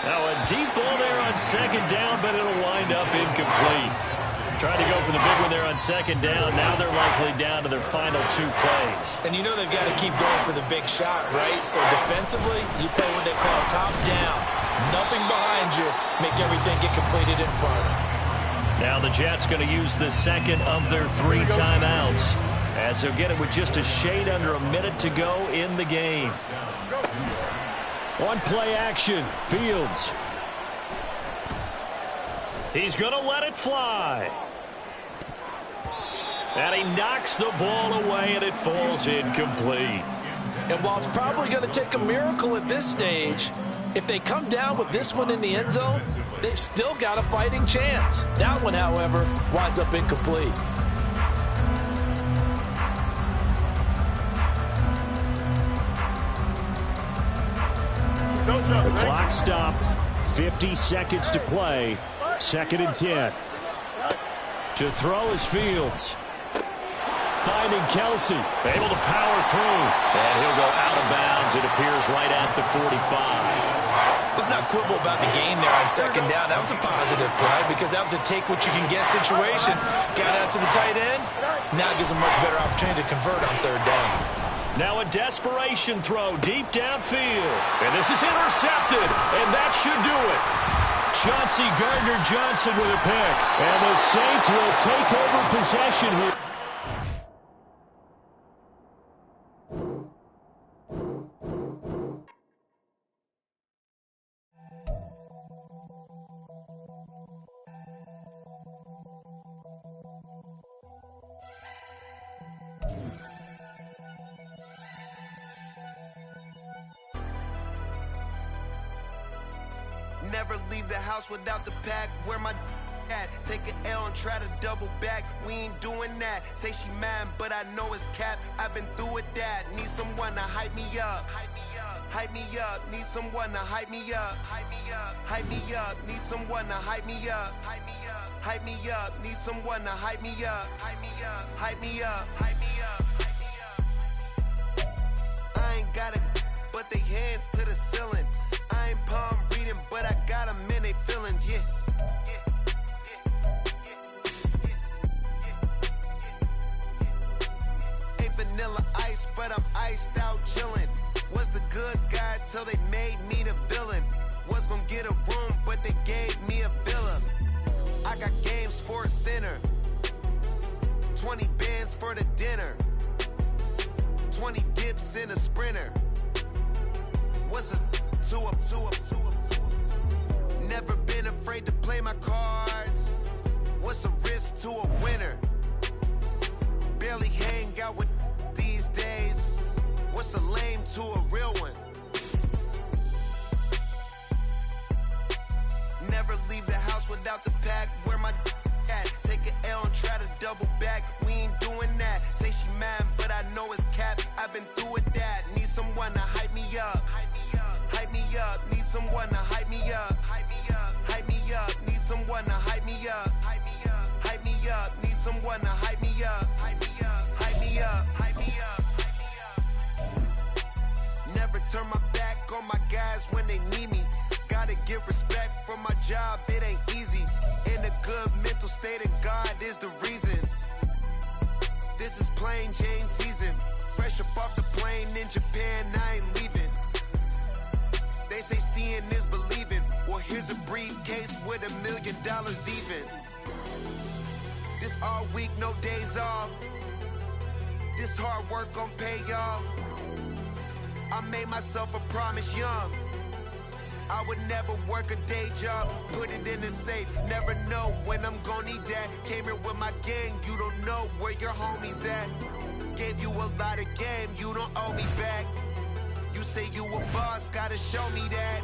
Now a deep ball there on 2nd down, but it'll wind up incomplete. Trying to go for the big one there on 2nd down. Now they're likely down to their final 2 plays. And you know they've got to keep going for the big shot, right? So defensively, you play what they call top down. Nothing behind you. Make everything get completed in front. Now the Jets going to use the 2nd of their 3 timeouts, as they'll get it with just a shade under a minute to go in the game. One play action. Fields. He's going to let it fly. And he knocks the ball away, and it falls incomplete. And while it's probably going to take a miracle at this stage, if they come down with this one in the end zone, they've still got a fighting chance. That one, however, winds up incomplete. The clock stopped. 50 seconds to play. 2nd and 10. To throw is Fields. Finding Kelsey. Able to power through. And he'll go out of bounds. It appears right at the 45. Let's not quibble about the gain there on 2nd down. That was a positive play because that was a take-what-you-can-get situation. Got out to the tight end. Now it gives a much better opportunity to convert on 3rd down. Now a desperation throw deep downfield. And this is intercepted. And that should do it. Chauncey Gardner-Johnson with a pick. And the Saints will take over possession here. Never leave the house without the pack. Where my at? Take an L and try to double back. We ain't doing that. Say she mad, but I know it's cap. I've been through with that. Need someone to hype me up. Hype me up. Hype me up. Need someone to hype me up. Hype me up. Hype me up. Need someone to hype me up. Hype me up. Hype me up. Need someone to hype me up. Hype me up. Hype me up. Hype me up. I ain't got a, but they hands to the ceiling. I ain't palm reading, but I got them in they feelings, yeah. Ain't vanilla ice, but I'm iced out chillin'. Was the good guy till they made me the villain. Was gonna get a room, but they gave me a villa. I got game, Sports Center. 20 bands for the dinner. race in a sprinter. What's a two up? Never been afraid to play my cards. What's a risk to a winner? Barely hang out with these days. What's a lame to a real one? Never leave the house without the pack. Where my at? Take an L and try to double back. We ain't doing that. Say she mad, but I know it's cap. I've been through with that. Need someone to hype me up. Hype me up. Need someone to hype me up. Hype me up. Need someone to hype me up. Hype me up. Need someone to hype me up. Hype me up. Never turn my back on my guys when they need me. Gotta get respect from my job, it ain't easy. In a good mental state, and God is the reason. This is plain Jane season. Fresh up off the plane in Japan, I ain't leaving. They say seeing is believing. Well, here's a briefcase with $1 million even. This all week, no days off. This hard work gon' pay off. I made myself a promise young. I would never work a day job, put it in the safe. Never know when I'm gon' need that. Came here with my gang, you don't know where your homies at. Gave you a lot of game, you don't owe me back. You say you a boss, gotta show me that.